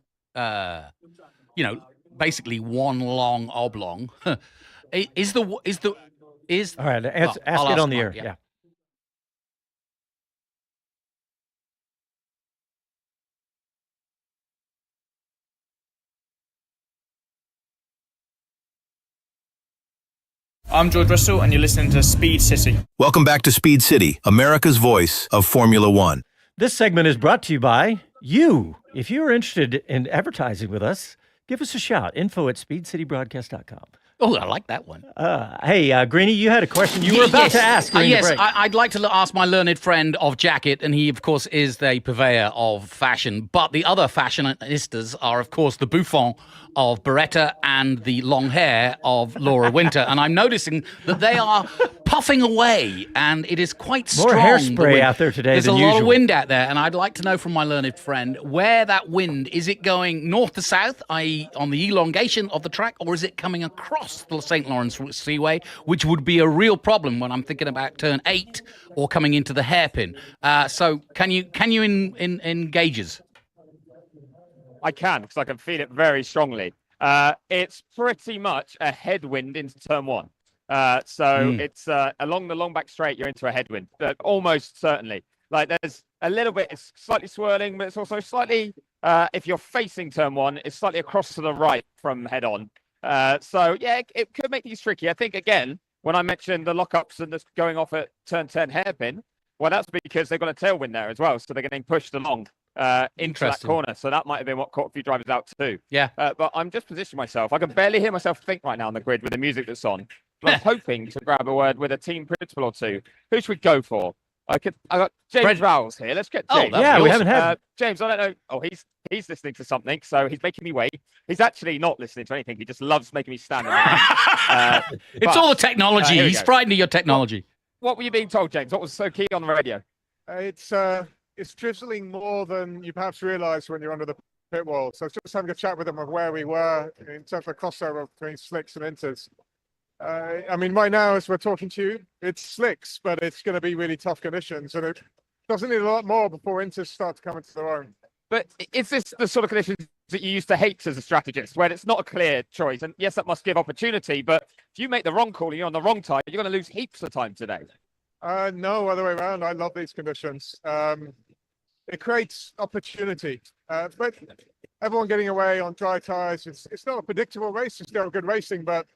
basically one long oblong. is all right? Ask it on the air. Yeah. I'm George Russell, and you're listening to Speed City. Welcome back to Speed City, America's voice of Formula One. This segment is brought to you by you. If you're interested in advertising with us, give us a shout. info@speedcitybroadcast.com. Oh, I like that one. Hey, Greenie, you had a question you were about to ask. Yes, I'd like to ask my learned friend of jacket, and he, of course, is the purveyor of fashion. But the other fashionistas are, of course, the bouffant of Beretta and the long hair of Laura Winter. And I'm noticing that they are puffing away, and it is quite strong. More hairspray out there today There's than a lot usual. of wind out there, and I'd like to know from my learned friend where that wind, is it going north to south, i.e. on the elongation of the track, or is it coming across the St. Lawrence Seaway, which would be a real problem when I'm thinking about turn 8 or coming into the hairpin. So can you engage us? I can, because I can feel it very strongly. It's pretty much a headwind into turn 1. It's along the long back straight, you're into a headwind, almost certainly. Like there's a little bit, it's slightly swirling, but it's also slightly, if you're facing turn 1, it's slightly across to the right from head on. It could make these tricky. I think, again, when I mentioned the lockups and this going off at turn 10 hairpin, well, that's because they've got a tailwind there as well, so they're getting pushed along into that corner. So that might have been what caught a few drivers out too. Yeah. But I'm just positioning myself. I can barely hear myself think right now on the grid with the music that's on. But I'm hoping to grab a word with a team principal or two. Who should we go for? I got James Rowles here. Let's get James. Oh, yeah, we haven't had James. I don't know. Oh, he's listening to something, so he's making me wait. He's actually not listening to anything. He just loves making me stand. It's all the technology. He's frightened of your technology. What were you being told, James? What was so key on the radio? It's drizzling more than you perhaps realise when you're under the pit wall. So just having a chat with them of where we were in terms of crossover between slicks and inters. Right now, as we're talking to you, it's slicks, but it's going to be really tough conditions, and it doesn't need a lot more before inters start to come into their own. But is this the sort of conditions that you used to hate as a strategist, where it's not a clear choice? And yes, that must give opportunity, but if you make the wrong call and you're on the wrong tire, you're going to lose heaps of time today. No, other way around. I love these conditions. It creates opportunity, but everyone getting away on dry tires, it's not a predictable race. It's still good racing, but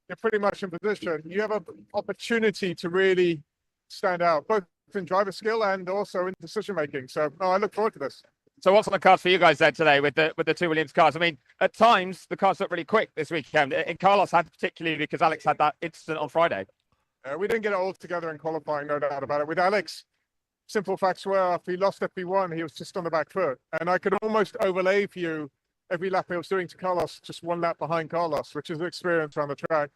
you're pretty much in position. You have an opportunity to really stand out, both in driver skill and also in decision making. So I look forward to this. So what's on the cards for you guys then today with the two Williams cars? I mean, at times the cars look really quick this weekend. And Carlos had particularly because Alex had that incident on Friday. We didn't get it all together in qualifying, no doubt about it. With Alex, simple facts were after he lost FP1, he was just on the back foot. And I could almost overlay for you every lap he was doing to Carlos, just one lap behind Carlos, which is an experience around the track.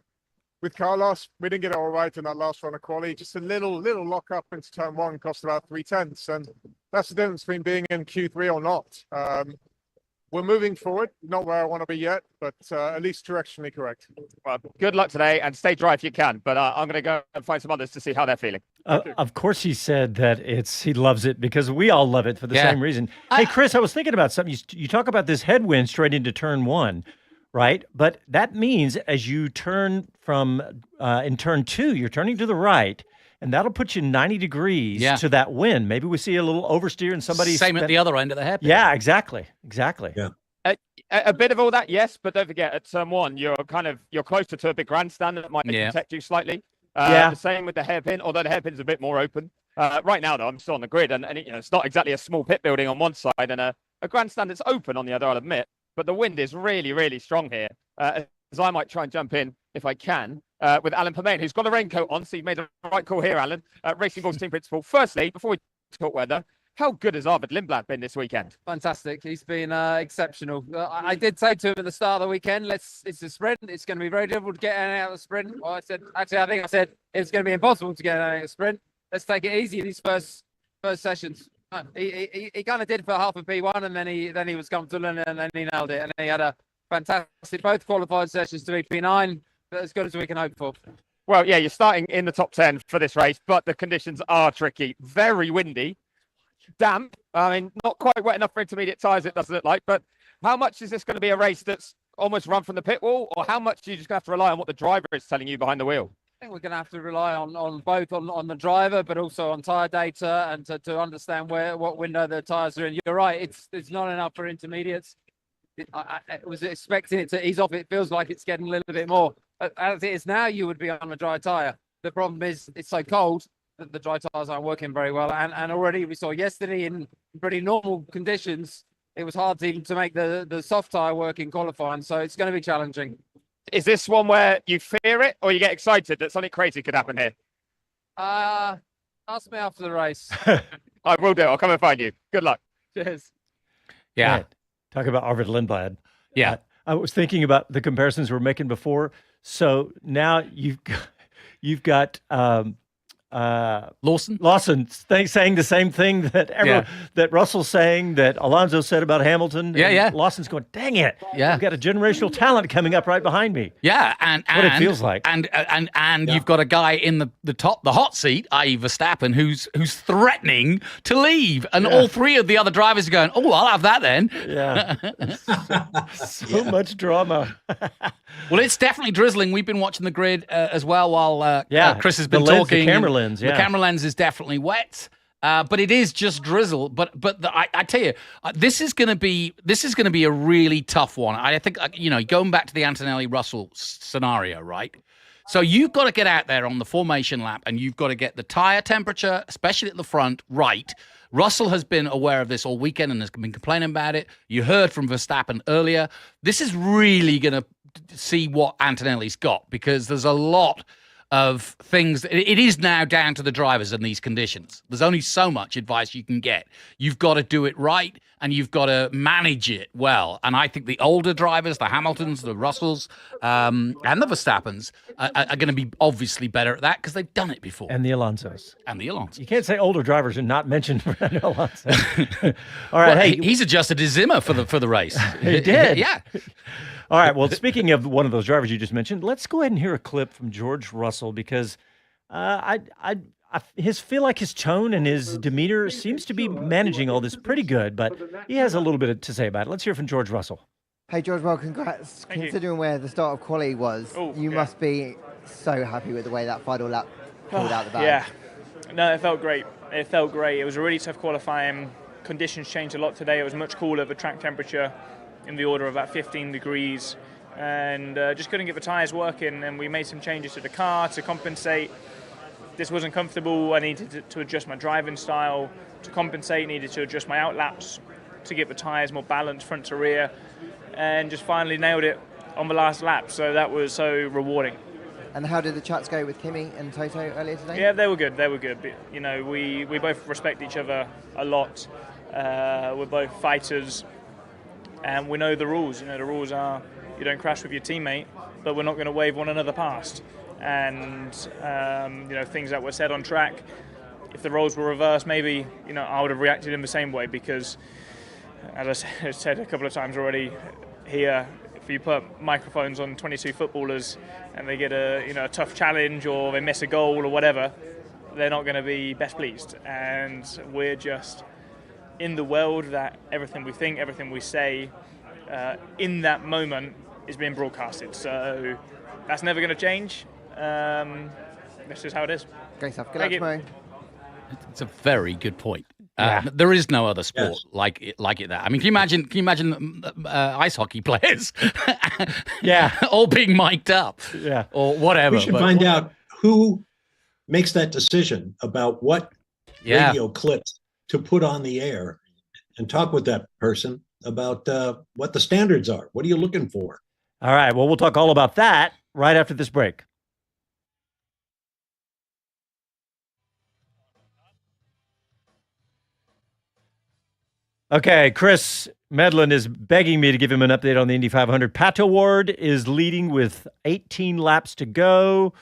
With Carlos, we didn't get it all right in that last run of quali. Just a little lock up into turn 1 cost about 3/10, and that's the difference between being in Q3 or not. We're moving forward, not where I want to be yet, but at least directionally correct. Well, good luck today, and stay dry if you can. But I'm going to go and find some others to see how they're feeling. Of course, he said that he loves it because we all love it for the same reason. Hey, Chris, I was thinking about something. You talk about this headwind straight into turn 1. Right. But that means as you turn from in turn 2, you're turning to the right, and that'll put you 90 degrees to that wind. Maybe we see a little oversteer and somebody. Same at the other end of the hairpin. Yeah, exactly. Yeah. A bit of all that, yes. But don't forget, at turn 1, you're closer to a big grandstand that might protect you slightly. The same with the hairpin, although the hairpin's a bit more open. Right now, though, I'm still on the grid, and it's not exactly a small pit building on one side and a grandstand that's open on the other, I'll admit. But the wind is really, really strong here, as I might try and jump in, if I can, with Alan Permain, who's got a raincoat on, so you've made the right call here, Alan. Racing Bulls team principal. Firstly, before we talk weather, how good has Arvid Lindblad been this weekend? Fantastic. He's been exceptional. I did say to him at the start of the weekend, it's a sprint. It's going to be very difficult to get out of the sprint. Well, I said it's going to be impossible to get out of the sprint. Let's take it easy in these first sessions. He kind of did for half of P1, and then he was comfortable, and then he nailed it. And he had a fantastic both qualified sessions to be P9, but as good as we can hope for. Well, yeah, you're starting in the top 10 for this race, but the conditions are tricky. Very windy, damp. I mean, not quite wet enough for intermediate tyres, it doesn't look like. But how much is this going to be a race that's almost run from the pit wall, or how much are you just going to have to rely on what the driver is telling you behind the wheel? I think we're going to have to rely on both on the driver, but also on tyre data and to understand what window the tyres are in. You're right, it's not enough for intermediates. I was expecting it to ease off. It feels like it's getting a little bit more. As it is now, you would be on a dry tyre. The problem is it's so cold that the dry tyres aren't working very well. And already we saw yesterday in pretty normal conditions, it was hard to make the soft tyre work in qualifying. So it's going to be challenging. Is this one where you fear it or you get excited that something crazy could happen here? Ask me after the race. I will do. I'll come and find you. Good luck. Cheers. Yeah. Right. Talk about Arvid Lindblad. Yeah. I was thinking about the comparisons we were making before. So now you've got Lawson saying the same thing that Russell's saying, that Alonso said about Hamilton. Yeah. Lawson's going, dang it. Yeah. We've got a generational talent coming up right behind me. Yeah, and what it feels like. And you've got a guy in the hot seat, i.e. Verstappen, who's threatening to leave. And all three of the other drivers are going, oh, I'll have that then. Yeah. So much drama. Well, it's definitely drizzling. We've been watching the grid as well while Chris has been talking. The camera lens, The camera lens is definitely wet. But it is just drizzle. But I tell you, this is going to be a really tough one. I think going back to the Antonelli Russell scenario, right? So you've got to get out there on the formation lap, and you've got to get the tire temperature, especially at the front, right. Russell has been aware of this all weekend and has been complaining about it. You heard from Verstappen earlier. This is really going to see what Antonelli's got, because there's a lot of things. It is now down to the drivers in these conditions. There's only so much advice you can get. You've got to do it right, and you've got to manage it well. And I think the older drivers, the Hamiltons, the Russells, and the Verstappens are going to be obviously better at that because they've done it before. And the Alonsos. You can't say older drivers and not mention Fernando Alonso. All right, well, he's adjusted his Zimmer for the race. He did. Yeah. All right, well, speaking of one of those drivers you just mentioned, let's go ahead and hear a clip from George Russell, because I feel like his tone and his demeanor seems to be managing all this pretty good, but he has a little bit to say about it. Let's hear from George Russell. Hey, George, well, congrats. Considering where the start of quali was, you must be so happy with the way that final lap pulled out the bag. Yeah. No, it felt great. It was a really tough qualifying. Conditions changed a lot today. It was much cooler. The track temperature in the order of about 15 degrees, and just couldn't get the tyres working, and we made some changes to the car to compensate. This wasn't comfortable. I needed to adjust my driving style to compensate, needed to adjust my outlaps to get the tyres more balanced front to rear, and just finally nailed it on the last lap, so that was so rewarding. And how did the chats go with Kimi and Toto earlier today? Yeah, they were good. You know, we both respect each other a lot. We're both fighters, and we know the rules. You know, the rules are you don't crash with your teammate, but we're not going to wave one another past. And you know, things that were said on track, if the roles were reversed, maybe, you know, I would have reacted in the same way, because as I said a couple of times already here, if you put microphones on 22 footballers and they get a tough challenge or they miss a goal or whatever, they're not going to be best pleased. And we're just in the world that everything we think, everything we say in that moment is being broadcasted. So that's never going to change. That's just how it is. Great stuff. Good luck tomorrow. It's a very good point. There is no other sport like it that. I mean, can you imagine ice hockey players? All being mic'd up. Yeah, or whatever. We should find out who makes that decision about what radio clips to put on the air, and talk with that person about what the standards are. What are you looking for? All right. Well, we'll talk all about that right after this break. Okay, Chris Medland is begging me to give him an update on the Indy 500. Pato Ward is leading with 18 laps to go,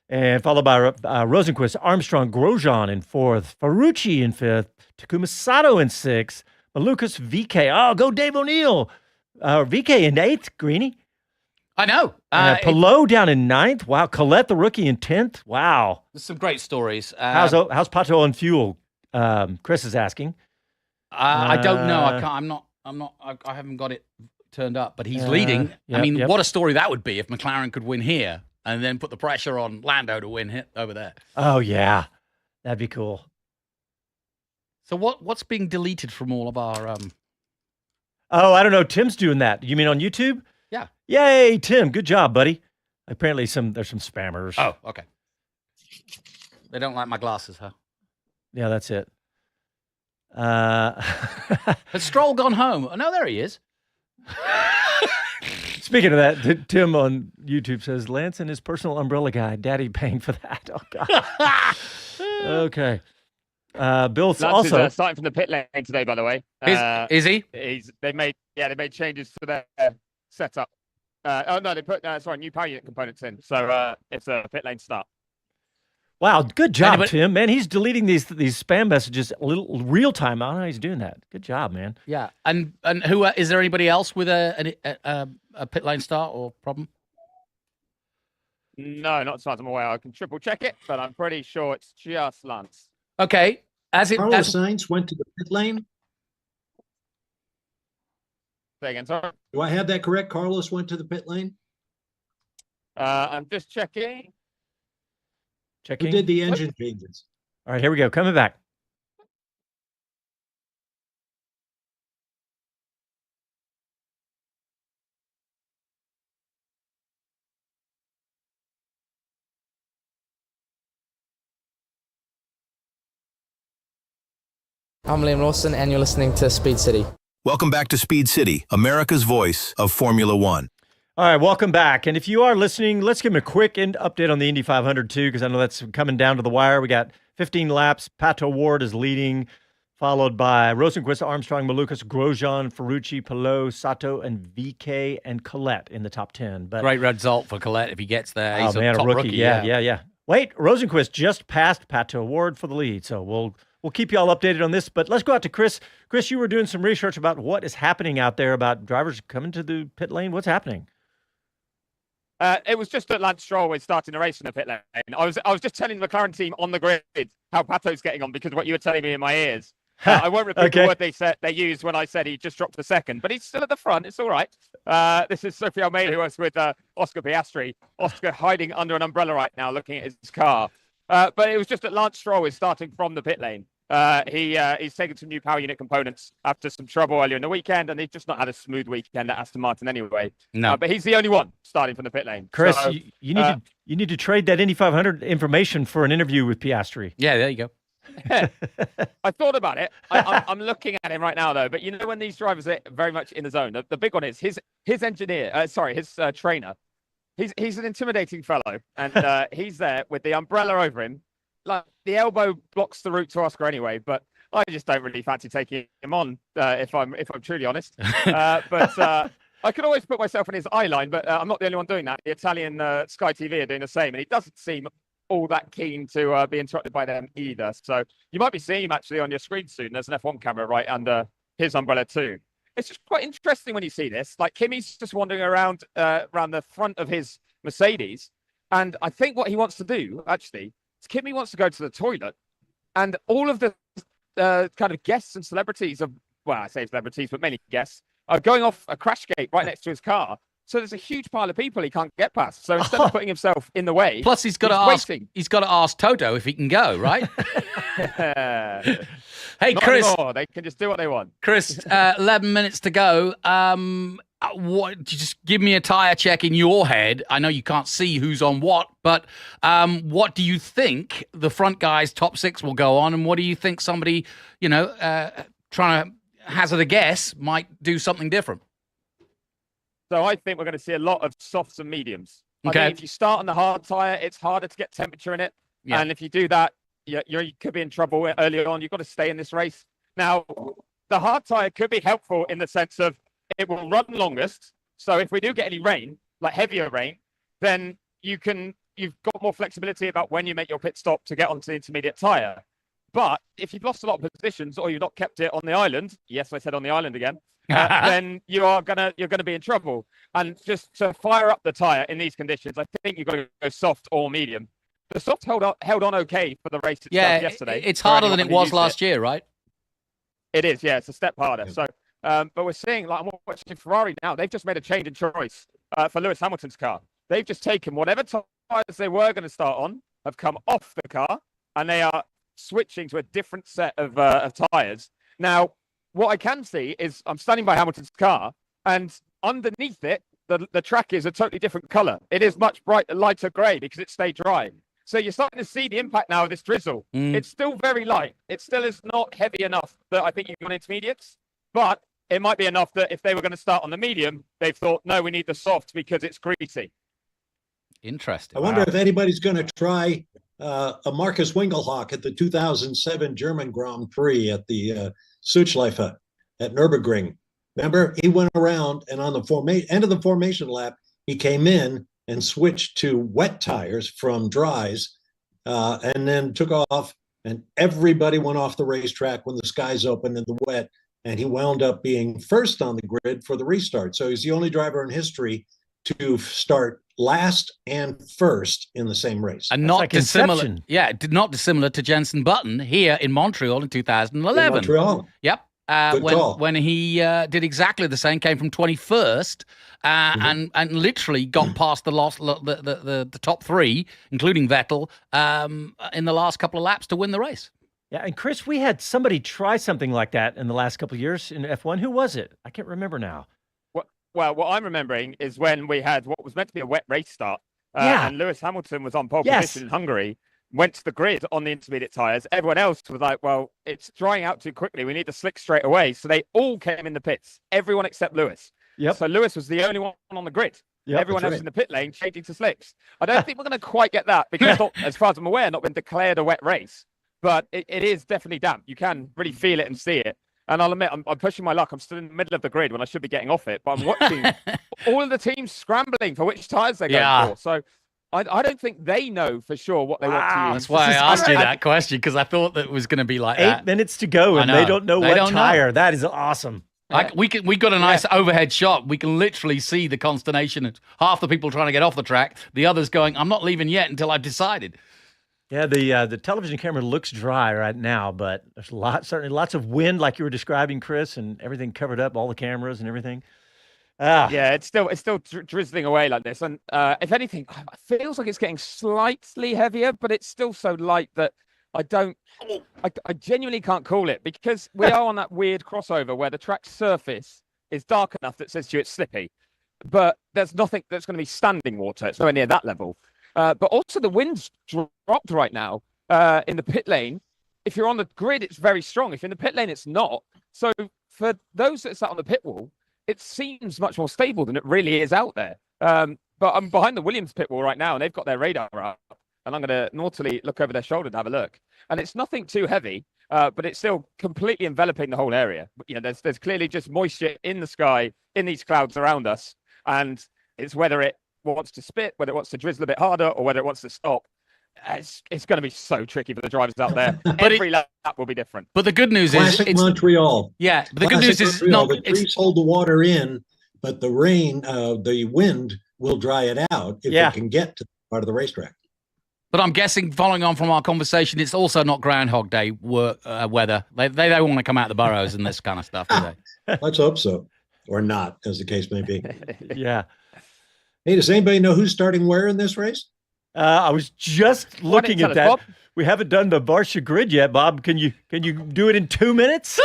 and followed by Rosenquist, Armstrong, Grosjean in fourth, Ferrucci in fifth, Takuma Sato in sixth, Malukas, VK. Oh, go Dave O'Neill. VK in eighth, Greeny. I know. Pelot down in 9th. Wow. Colette, the rookie, in 10th. Wow. There's some great stories. How's Pato on fuel? Chris is asking. I don't know. I can't. I haven't got it turned up, but he's leading. What a story that would be if McLaren could win here and then put the pressure on Lando to win over there. Oh yeah, that'd be cool. So what's being deleted from all of our? Oh, I don't know. Tim's doing that. You mean on YouTube? Yeah. Yay, Tim! Good job, buddy. Apparently, there's some spammers. Oh, okay. They don't like my glasses, huh? Yeah, that's it. Has Stroll gone home? Oh, no, there he is. Speaking of that, Tim on YouTube says Lance and his personal umbrella guy. Daddy paying for that. Oh God. Okay. Bill Lance also is starting from the pit lane today, by the way. Is he? They made changes to their setup. They put new power unit components in, so it's a pit lane start. Wow, good job, Tim. Man, he's deleting these spam messages real time. I don't know how he's doing that. Good job, man. Yeah, and who is there anybody else with a pit lane start or problem? No, not as far as I'm aware. I can triple check it, but I'm pretty sure it's just Lance. Okay, Carlos Sainz went to the pit lane. Say again, sorry. Do I have that correct? Carlos went to the pit lane. I'm just checking. Who did the engine changes? All right, here we go. Coming back. I'm Liam Lawson, and you're listening to Speed City. Welcome back to Speed City, America's voice of Formula One. All right, welcome back. And if you are listening, let's give them a quick update on the Indy 500 too, because I know that's coming down to the wire. We got 15 laps. Pato Ward is leading, followed by Rosenqvist, Armstrong, Malukas, Grosjean, Ferrucci, Pelot, Sato, and VK and Colette in the top 10. But great result for Colette if he gets there. He's a top rookie. Yeah. Wait, Rosenqvist just passed Pato Ward for the lead, so we'll keep you all updated on this. But let's go out to Chris. Chris, you were doing some research about what is happening out there about drivers coming to the pit lane. What's happening? It was just that Lance Stroll was starting a race in the pit lane. I was just telling the McLaren team on the grid how Pato's getting on because of what you were telling me in my ears. I won't repeat the word they used when I said he just dropped the second, but he's still at the front. It's all right. This is Sophie Almeida who was with Oscar Piastri. Oscar hiding under an umbrella right now, looking at his car. But it was just that Lance Stroll is starting from the pit lane. He's taken some new power unit components after some trouble earlier in the weekend, and he's just not had a smooth weekend at Aston Martin anyway. No, but he's the only one starting from the pit lane. Chris, so, you need to trade that Indy 500 information for an interview with Piastri. Yeah, there you go. I thought about it. I'm looking at him right now, though. But you know when these drivers are very much in the zone, the big one is his engineer. His trainer. He's an intimidating fellow, and he's there with the umbrella over him. Like the elbow blocks the route to Oscar anyway, but I just don't really fancy taking him on if I'm truly honest. But I could always put myself in his eye line, but I'm not the only one doing that. The Italian Sky TV are doing the same, and he doesn't seem all that keen to be interrupted by them either. So you might be seeing him actually on your screen soon. There's an F1 camera right under his umbrella too. It's just quite interesting when you see this. Like Kimi's just wandering around the front of his Mercedes, and I think what he wants to do actually. Kimi wants to go to the toilet, and all of the kind of guests and celebrities I say celebrities, but mainly guests, are going off a crash gate right next to his car. So there's a huge pile of people he can't get past. So instead of putting himself in the way, plus he's got to ask Toto if he can go, right? Hey, not Chris, anymore. They can just do what they want. Chris, 11 minutes to go. Just give me a tire check in your head. I know you can't see who's on what, but what do you think the front guys' top six will go on, and what do you think somebody, trying to hazard a guess, might do something different? So I think we're going to see a lot of softs and mediums. Okay. I think if you start on the hard tire, it's harder to get temperature in it, and if you do that, you could be in trouble early on. You've got to stay in this race. Now, the hard tire could be helpful in the sense of it will run longest. So if we do get any rain, like heavier rain, then you've got more flexibility about when you make your pit stop to get onto the intermediate tire. But if you've lost a lot of positions or you've not kept it on the island, yes, I said on the island again, then you're gonna be in trouble. And just to fire up the tire in these conditions, I think you've got to go soft or medium. The soft held on okay for the race itself yesterday. It's harder than it was last year, right? It is, yeah. It's a step harder. So, but we're seeing, like, I'm watching Ferrari now. They've just made a change in choice for Lewis Hamilton's car. They've just taken whatever tires they were going to start on, have come off the car, and they are switching to a different set of tires. Now, what I can see is I'm standing by Hamilton's car, and underneath it, the track is a totally different color. It is much lighter gray because it stayed dry. So you're starting to see the impact now of this drizzle. It's still very light. It still is not heavy enough that I think you want intermediates, but it might be enough that if they were going to start on the medium, they've thought, no, we need the soft because it's greasy. Interesting. I wonder if anybody's going to try a Marcus Wingelhock at the 2007 German Grand Prix at the Suchleife at Nürburgring. Remember, he went around, and on the end of the formation lap, he came in and switched to wet tires from dries, and then took off, and everybody went off the racetrack when the skies opened in the wet, and he wound up being first on the grid for the restart. So he's the only driver in history to start last and first in the same race. And not dissimilar. Yeah, not dissimilar to Jenson Button here in Montreal in 2011. In Montreal. Yep. When he did exactly the same, came from 21st and literally got past the top three, including Vettel, in the last couple of laps to win the race. Yeah, and Chris, we had somebody try something like that in the last couple of years in F1. Who was it? I can't remember now. Well, what I'm remembering is when we had what was meant to be a wet race start, and Lewis Hamilton was on pole position in Hungary, went to the grid on the intermediate tyres. Everyone else was like, well, it's drying out too quickly. We need to slick straight away. So they all came in the pits, everyone except Lewis. Yep. So Lewis was the only one on the grid. Yep, everyone else in the pit lane changing to slicks. I don't think we're going to quite get that because, it's not, as far as I'm aware, not been declared a wet race. But it is definitely damp. You can really feel it and see it. And I'll admit, I'm pushing my luck. I'm still in the middle of the grid when I should be getting off it. But I'm watching all of the teams scrambbling for which tyres they're going for. So I don't think they know for sure what they want to use. That's why I asked you that question, because I thought that it was going to be like that. 8 minutes to go, and they don't know what tire. That is awesome. Like we got a nice overhead shot. We can literally see the consternation. Half the people trying to get off the track, the others going, I'm not leaving yet until I've decided. Yeah, the television camera looks dry right now, but there's certainly lots of wind, like you were describing, Chris, and everything covered up, all the cameras and everything. Yeah, it's still drizzling away like this, and if anything, it feels like it's getting slightly heavier, but it's still so light that I genuinely can't call it, because we are on that weird crossover where the track's surface is dark enough that says to you it's slippy, but there's nothing that's going to be standing water. It's nowhere near that level. But also the wind's dropped right now in the pit lane. If you're on the grid, it's very strong. If you're in the pit lane, it's not. So for those that sat on the pit wall, it seems much more stable than it really is out there. But I'm behind the Williams pit wall right now, and they've got their radar up. And I'm going to naughtily look over their shoulder to have a look. And it's nothing too heavy, but it's still completely enveloping the whole area. You know, there's clearly just moisture in the sky, in these clouds around us. And it's whether it wants to spit, whether it wants to drizzle a bit harder, or whether it wants to stop. It's going to be so tricky for the drivers out there. Every lap will be different. But the good news is it's Montreal. Yeah, but the good news is the trees hold the water in, but the rain, the wind will dry it out if it can get to part of the racetrack. But I'm guessing, following on from our conversation, it's also not Groundhog Day weather. They don't want to come out the burrows and this kind of stuff, do they? Let's hope so, or not, as the case may be. Yeah. Hey, does anybody know who's starting where in this race? I was just looking at that. We haven't done the Varsha grid yet, Bob. Can you do it in 2 minutes?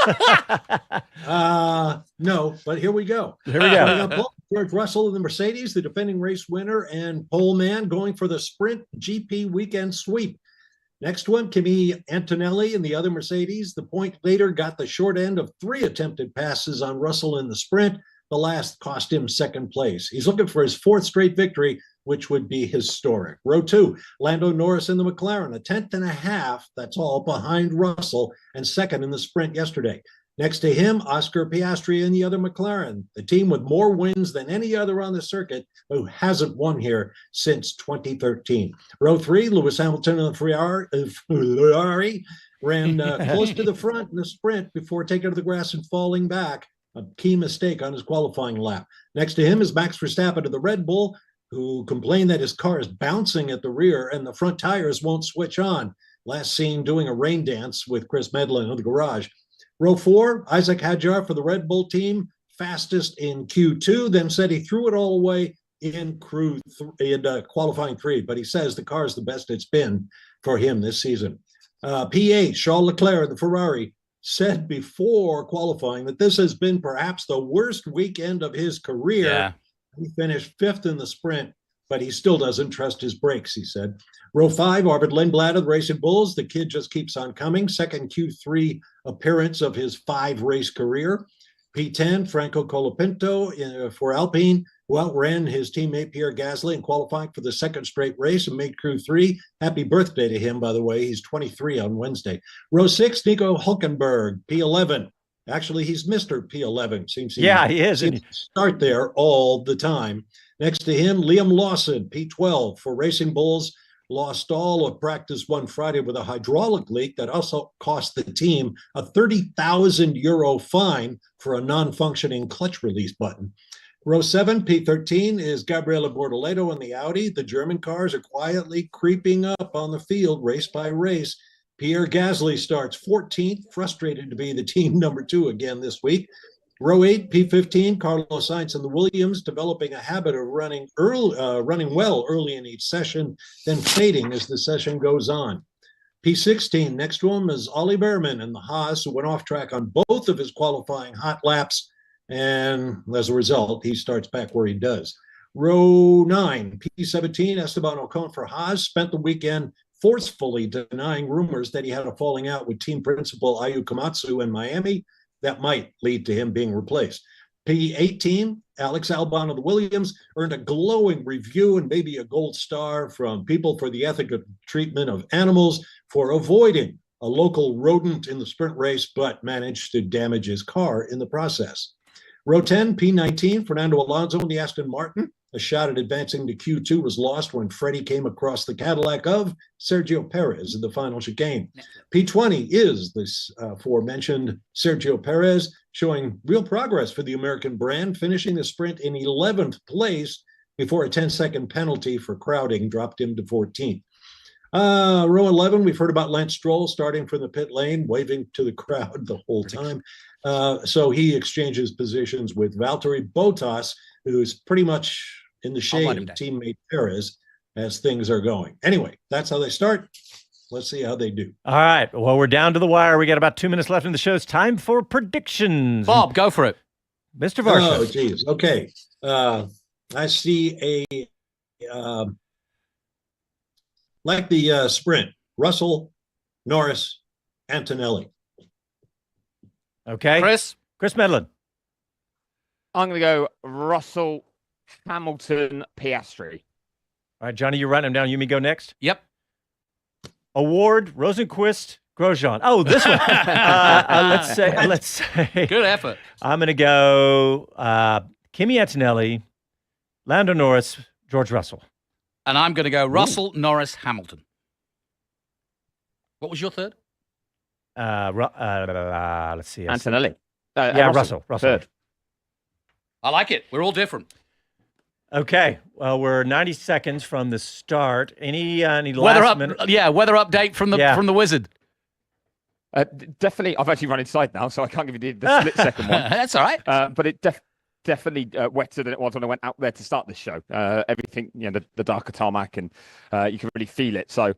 No, but here we go. Here we go. George Russell in the Mercedes, the defending race winner and pole man, going for the Sprint GP weekend sweep. Next one, Kimi Antonelli in the other Mercedes. The point later got the short end of 3 attempted passes on Russell in the sprint. The last cost him second place. He's looking for his 4th straight victory, which would be historic. Row 2, Lando Norris in the McLaren, a 10th and a half, that's all, behind Russell, and second in the sprint yesterday. Next to him, Oscar Piastri in the other McLaren, the team with more wins than any other on the circuit, who hasn't won here since 2013. Row 3, Lewis Hamilton in the Ferrari ran close to the front in the sprint before taking to the grass and falling back. a key mistake on his qualifying lap. Next to him is Max Verstappen of the Red Bull, who complained that his car is bouncing at the rear and the front tires won't switch on. Last seen doing a rain dance with Chris Medland in the garage. Row 4, Isaac Hadjar for the Red Bull team, fastest in Q2, then said he threw it all away in qualifying 3, but he says the car is the best it's been for him this season. P8, Charles Leclerc, the Ferrari, said before qualifying that this has been perhaps the worst weekend of his career. Yeah. He finished 5th in the sprint, but he still doesn't trust his brakes, he said. Row 5, Arvid Lindblad of the Racing Bulls. The kid just keeps on coming. Second Q3 appearance of his 5-race career. P10, Franco Colapinto for Alpine, who outran his teammate Pierre Gasly in qualifying for the second straight race and made Q3. Happy birthday to him, by the way. He's 23 on Wednesday. Row 6, Nico Hulkenberg, P11. Actually, he's Mr. P11. He is. Seems to start there all the time. Next to him, Liam Lawson, P12 for Racing Bulls. Lost all of practice one Friday with a hydraulic leak that also cost the team a €30,000 fine for a non-functioning clutch release button. Row 7, P13 is Gabriele Bortoleto in the Audi. The German cars are quietly creeping up on the field race by race. Pierre Gasly starts 14th, frustrated to be the team number 2 again this week. Row 8, P15, Carlos Sainz and the Williams developing a habit of running well early in each session, then fading as the session goes on. P16, next to him is Ollie Behrman and the Haas, who went off track on both of his qualifying hot laps, and as a result, he starts back where he does. Row 9, P17, Esteban Ocon for Haas, spent the weekend forcefully denying rumors that he had a falling out with team principal Ayu Komatsu in Miami. That might lead to him being replaced. P18, Alex Albon of the Williams earned a glowing review and maybe a gold star from People for the Ethical Treatment of Animals for avoiding a local rodent in the sprint race, but managed to damage his car in the process. Row 10, P19, Fernando Alonso in the Aston Martin. A shot at advancing to Q2 was lost when Freddie came across the Cadillac of Sergio Perez in the final chicane. P20 is this aforementioned Sergio Perez, showing real progress for the American brand, finishing the sprint in 11th place before a 10-second penalty for crowding dropped him to 14th. Row 11, we've heard about Lance Stroll starting from the pit lane, waving to the crowd the whole time. So he exchanges positions with Valtteri Bottas, who's pretty much in the shade of teammate Perez as things are going. Anyway, that's how they start. Let's see how they do. All right. Well, we're down to the wire. We got about 2 minutes left in the show. It's time for predictions. Bob, go for it. Mr. Varsha. Oh, geez. Okay. I see like the sprint, Russell, Norris, Antonelli. Okay. Chris Medland. I'm going to go Russell, Hamilton, Piastri. All right, Johnny, you're writing them down. You me go next? Yep. Award, Rosenqvist, Grosjean. Oh, this one. Let's say. Good effort. I'm going to go Kimi Antonelli, Lando Norris, George Russell. And I'm going to go Russell, Norris, Hamilton. What was your third? Let's see. Antonelli. Russell. Third. I like it. We're all different. Okay. Well, we're 90 seconds from the start. Any weather minute? Yeah, weather update from the Wizard. Definitely. I've actually run inside now, so I can't give you the split second one. That's all right. But it definitely wetter than it was when I went out there to start this show. Everything, the darker tarmac, and you can really feel it. So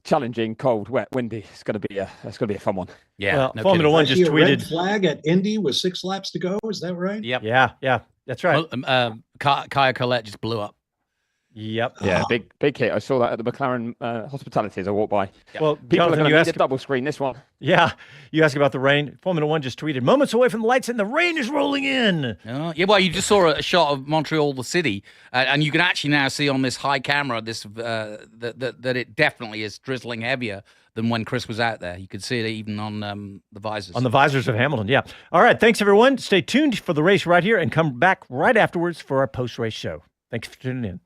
challenging, cold, wet, windy. It's going to be a fun one. Yeah. Well, Formula One just tweeted red flag at Indy with 6 laps to go. Is that right? Yep. Yeah. That's right. Well, Kaya Collette just blew up. Yep. Yeah, big hit. I saw that at the McLaren hospitality as I walked by. Yep. Well, people Jonathan, are going to need a double screen this one. Yeah, you asked about the rain. Formula One just tweeted, moments away from the lights and the rain is rolling in. Well, you just saw a shot of Montreal, the city, and you can actually now see on this high camera that it definitely is drizzling heavier than when Chris was out there. You could see it even on the visors. On the visors of Hamilton, yeah. All right, thanks, everyone. Stay tuned for the race right here and come back right afterwards for our post-race show. Thanks for tuning in.